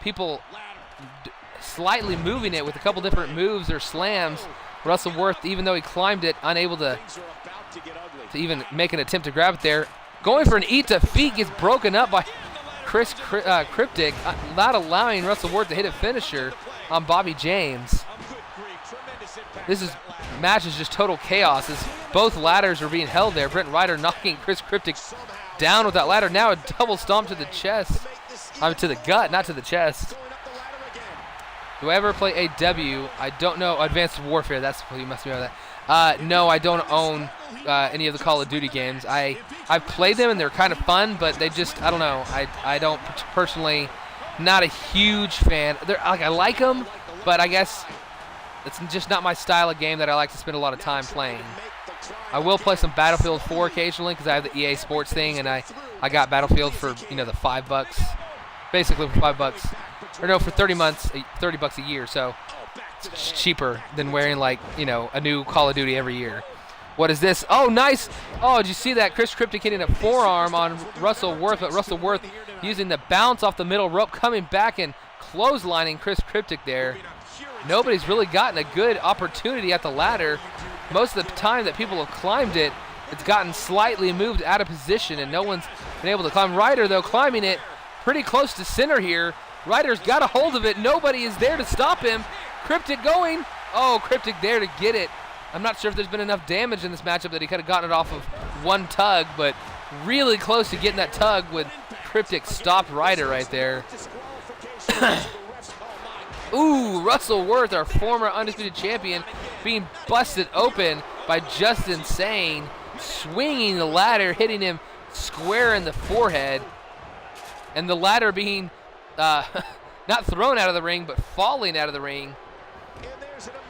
Speaker 1: people slightly moving it with a couple different moves or slams. Russell Worth, even though he climbed it, unable to even make an attempt to grab it there. Going for an eat to feet, gets broken up by Chris Cryptic, not allowing Russell Worth to hit a finisher on Bobby James. Match is just total chaos as both ladders are being held there. Brent Ryder knocking Chris Cryptic down with that ladder. Now a double stomp to the chest. To the gut, not to the chest. Do I ever play AW? I don't know. Advanced Warfare, that's what you must know that. No, I don't own any of the Call of Duty games. I've played them and they're kind of fun, but they just, I don't know. I don't personally, not a huge fan. I like them, but I guess it's just not my style of game that I like to spend a lot of time playing. I will play some Battlefield 4 occasionally because I have the EA Sports thing, and I got Battlefield for the $5, basically for $5, or no, for 30 months, $30 a year. So it's cheaper than wearing a new Call of Duty every year. What is this? Oh, nice! Oh, did you see that? Chris Cryptic hitting a forearm on Russell Worth, but Russell Worth using the bounce off the middle rope, coming back and clotheslining Chris Cryptic there. Nobody's really gotten a good opportunity at the ladder. Most of the time that people have climbed it, it's gotten slightly moved out of position, and no one's been able to climb. Ryder, though, climbing it pretty close to center here. Ryder's got a hold of it. Nobody is there to stop him. Cryptic going. Oh, Cryptic there to get it. I'm not sure if there's been enough damage in this matchup that he could have gotten it off of one tug, but really close to getting that tug with Cryptic stopped Ryder right there. Ooh, Russell Worth, our former undisputed champion, being busted open. by Justin Sane, swinging the ladder, hitting him square in the forehead, and the ladder being not thrown out of the ring, but falling out of the ring.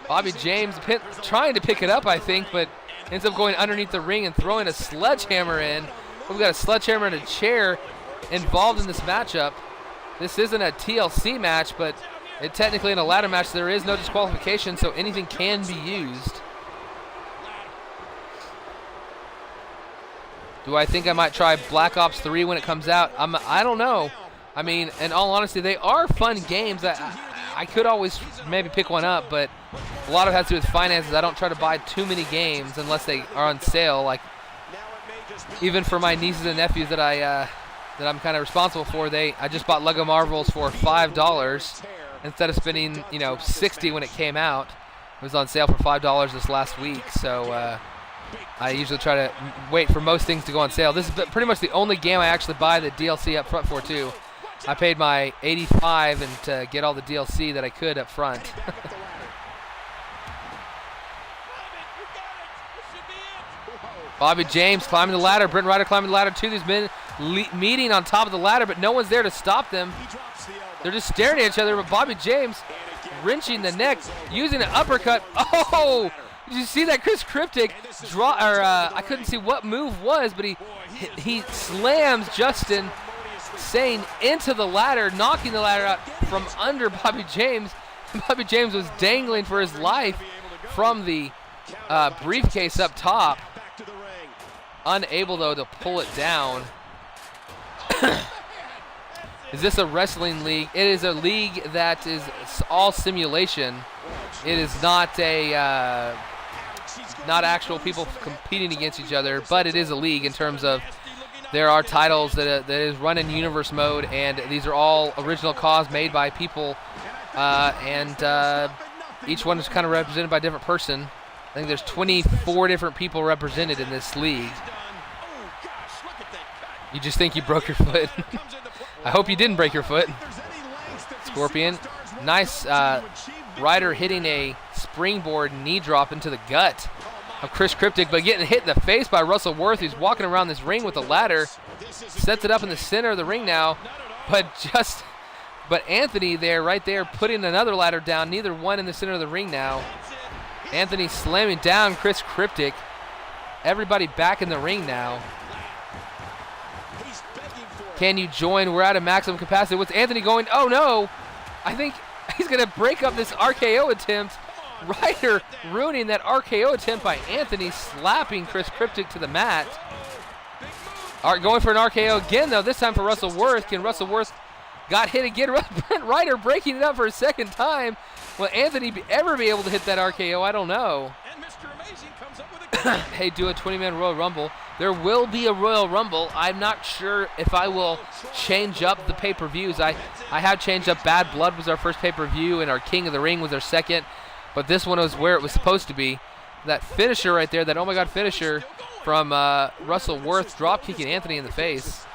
Speaker 1: Bobby James trying to pick it up, I think, but ends up going underneath the ring and throwing a sledgehammer in. We've got a sledgehammer and a chair involved in this matchup. This isn't a TLC match, but technically in a ladder match there is no disqualification, so anything can be used. Do I think I might try Black Ops 3 when it comes out? I don't know. I mean, in all honesty, they are fun games. I could always maybe pick one up, but a lot of it has to do with finances. I don't try to buy too many games unless they are on sale. Like, even for my nieces and nephews that I'm kind of responsible for, I just bought Lego Marvels for $5 instead of spending $60 when it came out. It was on sale for $5 this last week, so I usually try to wait for most things to go on sale. This is pretty much the only game I actually buy the DLC up front for too. I paid my $85 and to get all the DLC that I could up front. Bobby James climbing the ladder. Brent Ryder climbing the ladder too. These men meeting on top of the ladder, but no one's there to stop them. They're just staring at each other, but Bobby James wrenching the neck, using an uppercut. Oh! Did you see that Chris Cryptic draw? Or I couldn't see what move was, but he slams Justin Sane into the ladder, knocking the ladder out from under Bobby James. Bobby James was dangling for his life from the briefcase up top, unable though to pull it down. Is this a wrestling league? It is a league that is all simulation. It is not not actual people competing against each other, but it is a league in terms of there are titles that is run in universe mode, and these are all original cause made by people, and each one is kind of represented by a different person. I think there's 24 different people represented in this league. You just think you broke your foot. I hope you didn't break your foot. Scorpion. Nice Ryder hitting a springboard knee drop into the gut of Chris Cryptic, but getting hit in the face by Russell Worth, who's walking around this ring with a ladder. Sets it up in the center of the ring now, but Anthony right there, putting another ladder down, neither one in the center of the ring now. Anthony slamming down Chris Cryptic. Everybody back in the ring now. Can you join? We're out of maximum capacity. What's Anthony going? Oh no! I think he's going to break up this RKO attempt. Ryder ruining that RKO attempt by Anthony, slapping Chris Cryptic to the mat. Going for an RKO again, though, this time for Russell Worth. Can Russell Worth got hit again? Brent Ryder breaking it up for a second time. Will Anthony ever be able to hit that RKO? I don't know. Hey, do a 20-man Royal Rumble. There will be a Royal Rumble. I'm not sure if I will change up the pay-per-views. I have changed up. Bad Blood was our first pay-per-view, and our King of the Ring was our second. But this one was where it was supposed to be. That finisher right there, that oh my god finisher from Russell Worth, drop kicking Anthony in the face.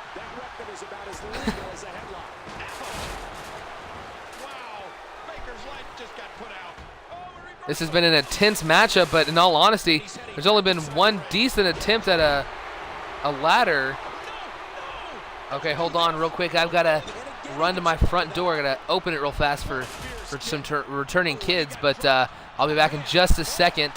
Speaker 1: This has been an intense matchup, but in all honesty, there's only been one decent attempt at a ladder. Okay, hold on real quick. I've got to run to my front door. I got to open it real fast for some returning kids, but I'll be back in just a second.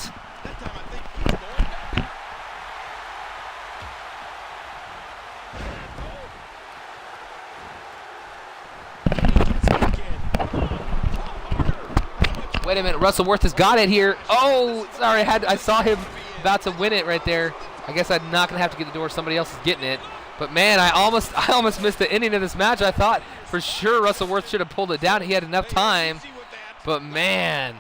Speaker 1: Wait a minute, Russell Worth has got it here. Oh, sorry, I saw him about to win it right there. I guess I'm not gonna have to get the door. Somebody else is getting it. But man, I almost missed the ending of this match. I thought for sure Russell Worth should have pulled it down. He had enough time. But man.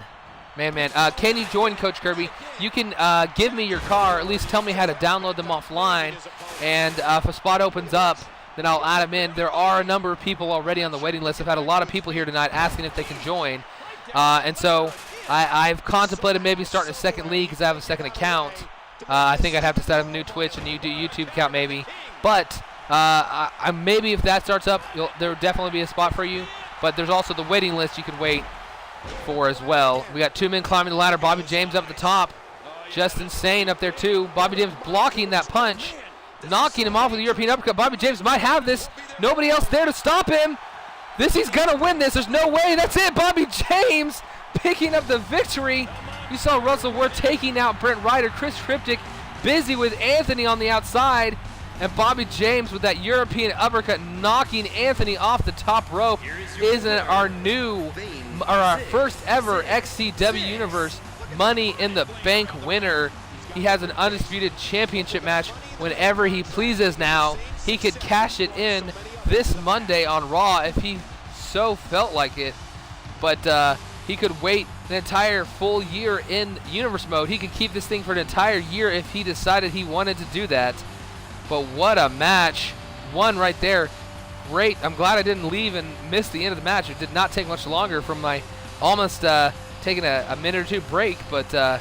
Speaker 1: Can you join, Coach Kirby? You can give me your car, or at least tell me how to download them offline. And if a spot opens up, then I'll add them in. There are a number of people already on the waiting list. I've had a lot of people here tonight asking if they can join. And so I've contemplated maybe starting a second league because I have a second account. I think I'd have to set up a new Twitch and new YouTube account maybe. But maybe if that starts up, there will definitely be a spot for you. But there's also the waiting list you can wait for as well. We got two men climbing the ladder. Bobby James up at the top. Just insane up there too. Bobby James blocking that punch, knocking him off with a European uppercut. Bobby James might have this. Nobody else there to stop him. He's gonna win this. There's no way. That's it. Bobby James picking up the victory. You saw Russell Worth taking out Brent Ryder. Chris Kripke busy with Anthony on the outside. And Bobby James with that European uppercut knocking Anthony off the top rope. Isn't our first ever XCW Universe Money in the Bank winner. He has an undisputed championship match whenever he pleases now. He could cash it in this Monday on Raw if he so felt like it. But he could wait an entire full year in Universe mode. He could keep this thing for an entire year if he decided he wanted to do that. But what a match. One right there. Great. I'm glad I didn't leave and miss the end of the match. It did not take much longer from my almost taking a minute or two break. But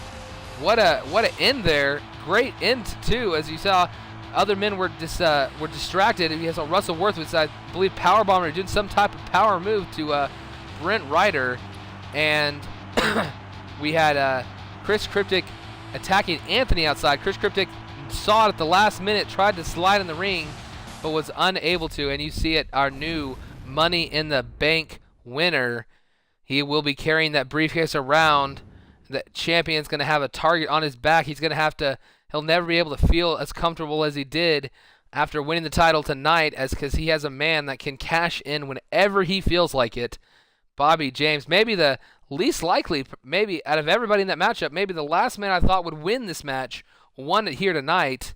Speaker 1: what an end there. Great end too. As you saw, other men were distracted. He has a Russell Worth, which I believe powerbomber, doing some type of power move to Brent Ryder. And we had Chris Kripke attacking Anthony outside. Chris Kripke saw it at the last minute, tried to slide in the ring, but was unable to. And you see it, our new Money in the Bank winner. He will be carrying that briefcase around. The champion's going to have a target on his back. He'll never be able to feel as comfortable as he did after winning the title tonight, because he has a man that can cash in whenever he feels like it. Bobby James, maybe the least likely, maybe out of everybody in that matchup, maybe the last man I thought would win this match, won it here tonight.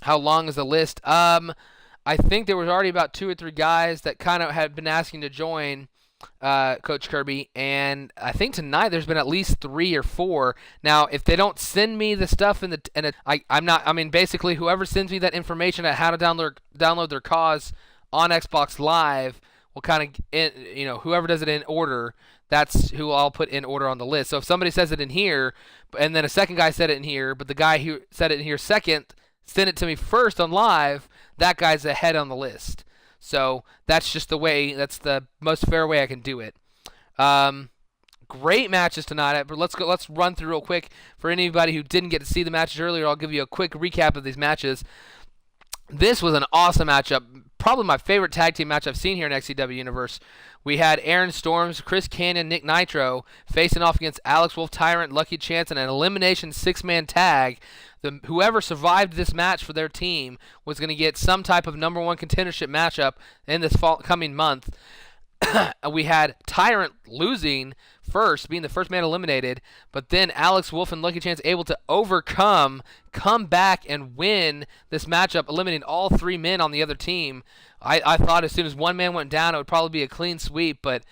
Speaker 1: How long is the list? I think there was already about 2 or 3 guys that kind of had been asking to join Coach Kirby, and I think tonight there's been at least 3 or 4. Now, if they don't send me the stuff basically whoever sends me that information on how to download their cause on Xbox Live will kind of, whoever does it in order, that's who I'll put in order on the list. So if somebody says it in here, and then a second guy said it in here, but the guy who said it in here second sent it to me first on live, that guy's ahead on the list. So that's just that's the most fair way I can do it. Great matches tonight. But let's run through real quick. For anybody who didn't get to see the matches earlier, I'll give you a quick recap of these matches. This was an awesome matchup. Probably my favorite tag team match I've seen here in XCW Universe. We had Aaron Storms, Chris Canyon, Nick Nitro facing off against Alex Wolf, Tyrant, Lucky Chance in an elimination 6-man tag. Whoever survived this match for their team was going to get some type of number 1 contendership matchup in this coming month. We had Tyrant losing first, being the first man eliminated, but then Alex Wolf and Lucky Chance able to come back and win this matchup, eliminating all 3 men on the other team. I thought as soon as one man went down, it would probably be a clean sweep, but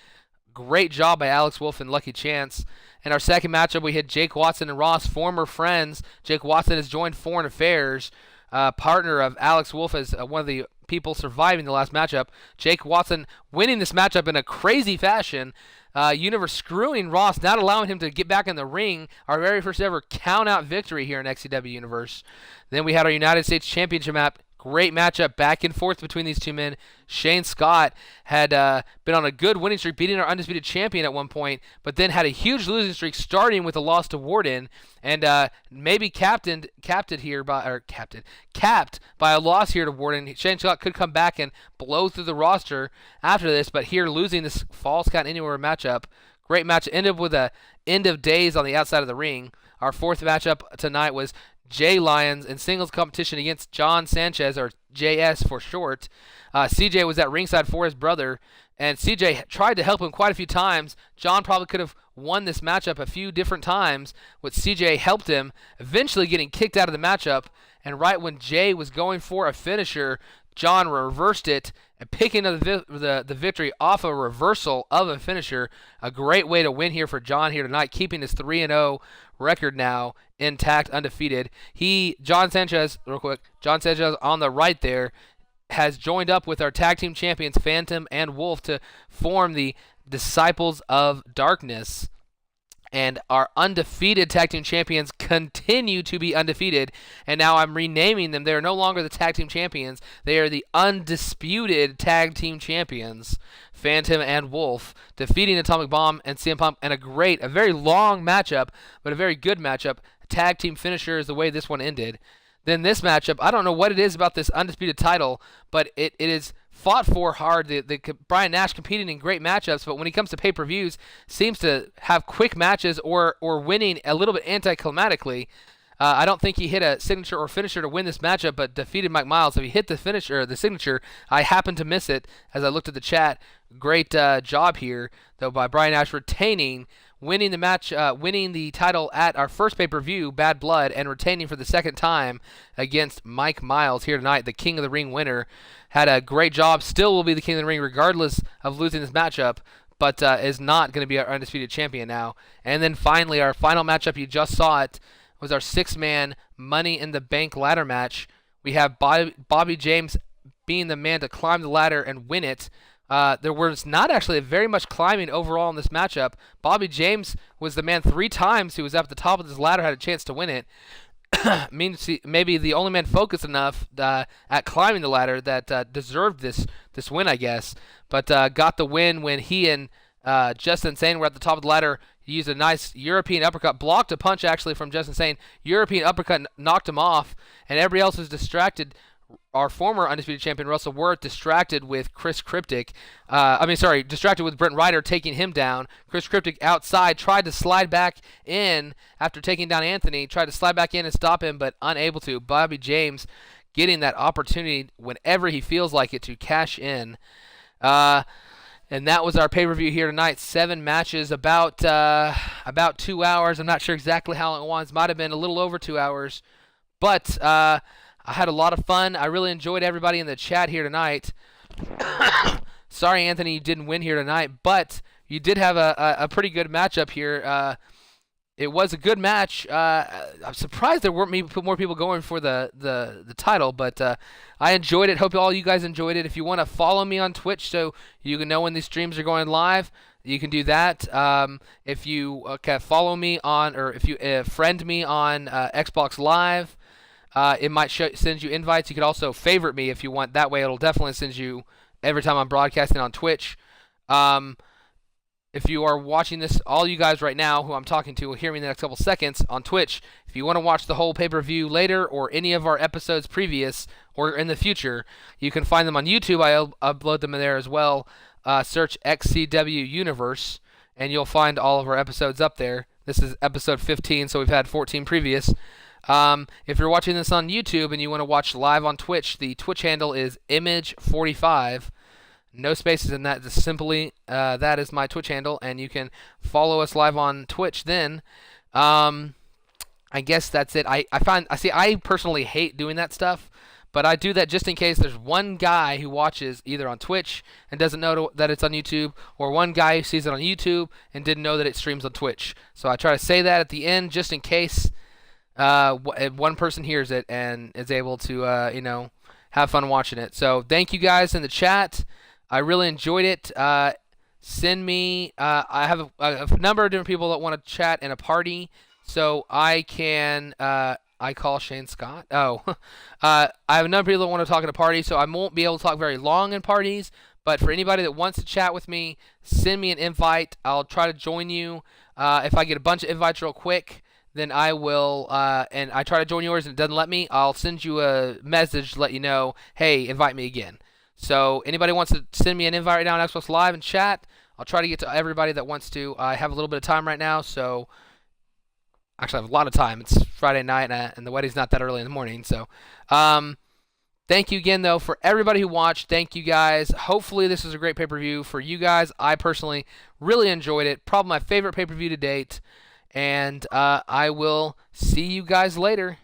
Speaker 1: great job by Alex Wolf and Lucky Chance. In our second matchup, we had Jake Watson and Ross, former friends. Jake Watson has joined Foreign Affairs, partner of Alex Wolf as one of the people surviving the last matchup. Jake Watson winning this matchup in a crazy fashion. Universe screwing Ross, not allowing him to get back in the ring. Our very first ever count-out victory here in XCW Universe. Then we had our United States Championship map. Great matchup back and forth between these two men. Shane Scott had been on a good winning streak, beating our undisputed champion at one point, but then had a huge losing streak starting with a loss to Warden, and maybe capped by a loss here to Warden. Shane Scott could come back and blow through the roster after this, but here losing this Falls Count Anywhere matchup. Great match. Ended with a end of days on the outside of the ring. Our fourth matchup tonight was Jay Lyons in singles competition against John Sanchez, or JS for short. CJ was at ringside for his brother, and CJ tried to help him quite a few times. John probably could have won this matchup a few different times, but CJ helped him, eventually getting kicked out of the matchup, and right when Jay was going for a finisher, John reversed it and picking up the victory off a reversal of a finisher. A great way to win here for John here tonight, keeping his 3-0 record now intact, undefeated. John Sanchez on the right there, has joined up with our tag team champions Phantom and Wolf to form the Disciples of Darkness. And our undefeated tag team champions continue to be undefeated. And now I'm renaming them. They are no longer the tag team champions. They are the undisputed tag team champions. Phantom and Wolf, defeating Atomic Bomb and CM Punk, and a very long matchup, but a very good matchup. Tag team finisher is the way this one ended. Then this matchup, I don't know what it is about this undisputed title, but it is fought for hard. Brian Nash competing in great matchups, but when he comes to pay-per-views, seems to have quick matches or winning a little bit anticlimactically. I don't think he hit a signature or finisher to win this matchup, but defeated Mike Miles. If he hit the finisher, the signature, I happened to miss it as I looked at the chat. Great job here, though, by Brian Nash winning the match, winning the title at our first pay-per-view, Bad Blood, and retaining for the second time against Mike Miles here tonight, the King of the Ring winner. Had a great job, still will be the King of the Ring regardless of losing this matchup, but is not going to be our undisputed champion now. And then finally, our final matchup, you just saw it, was our 6-man Money in the Bank ladder match. We have Bobby James being the man to climb the ladder and win it. There was not actually very much climbing overall in this matchup. Bobby James was the man 3 times who was up at the top of this ladder, had a chance to win it. Means maybe the only man focused enough at climbing the ladder that deserved this win, I guess. But got the win when he and Justin Sane were at the top of the ladder. He used a nice European uppercut, blocked a punch actually from Justin Sane. European uppercut knocked him off, and everybody else was distracted. Our former undisputed champion, Russell Worth, distracted with distracted with Brent Ryder taking him down. Chris Cryptic outside tried to slide back in after taking down Anthony, tried to slide back in and stop him, but unable to. Bobby James getting that opportunity whenever he feels like it to cash in. And that was our pay-per-view here tonight. 7 matches, about 2 hours. I'm not sure exactly how long it was. Might have been a little over 2 hours. But I had a lot of fun. I really enjoyed everybody in the chat here tonight. Sorry, Anthony, you didn't win here tonight, but you did have a pretty good matchup here. It was a good match. I'm surprised there weren't more people going for the title, but I enjoyed it. Hope all you guys enjoyed it. If you want to follow me on Twitch so you can know when these streams are going live, you can do that. If you follow me on, or if you friend me on Xbox Live, it might send you invites. You could also favorite me if you want. That way it'll definitely send you every time I'm broadcasting on Twitch. If you are watching this, all you guys right now who I'm talking to will hear me in the next couple seconds on Twitch. If you want to watch the whole pay-per-view later or any of our episodes previous or in the future, you can find them on YouTube. I upload them in there as well. Search XCW Universe, and you'll find all of our episodes up there. This is episode 15, so we've had 14 previous. If you're watching this on YouTube and you want to watch live on Twitch, the Twitch handle is Image45. No spaces in that. Just simply, that is my Twitch handle, and you can follow us live on Twitch then. I guess that's it. I personally hate doing that stuff, but I do that just in case there's one guy who watches either on Twitch and doesn't know that it's on YouTube, or one guy who sees it on YouTube and didn't know that it streams on Twitch. So I try to say that at the end just in case one person hears it and is able to, have fun watching it. So thank you guys in the chat. I really enjoyed it. Send me, I have a number of different people that want to chat in a party, so I can, I call Shane Scott. I have a number of people that want to talk in a party, so I won't be able to talk very long in parties, but for anybody that wants to chat with me, send me an invite. I'll try to join you. If I get a bunch of invites real quick, then I will, and I try to join yours and it doesn't let me, I'll send you a message to let you know, hey, invite me again. So anybody wants to send me an invite right now on Xbox Live and chat, I'll try to get to everybody that wants to. I have a little bit of time right now, so actually I have a lot of time. It's Friday night, and the wedding's not that early in the morning. So thank you again, though, for everybody who watched. Thank you, guys. Hopefully this was a great pay-per-view for you guys. I personally really enjoyed it. Probably my favorite pay-per-view to date. And I will see you guys later.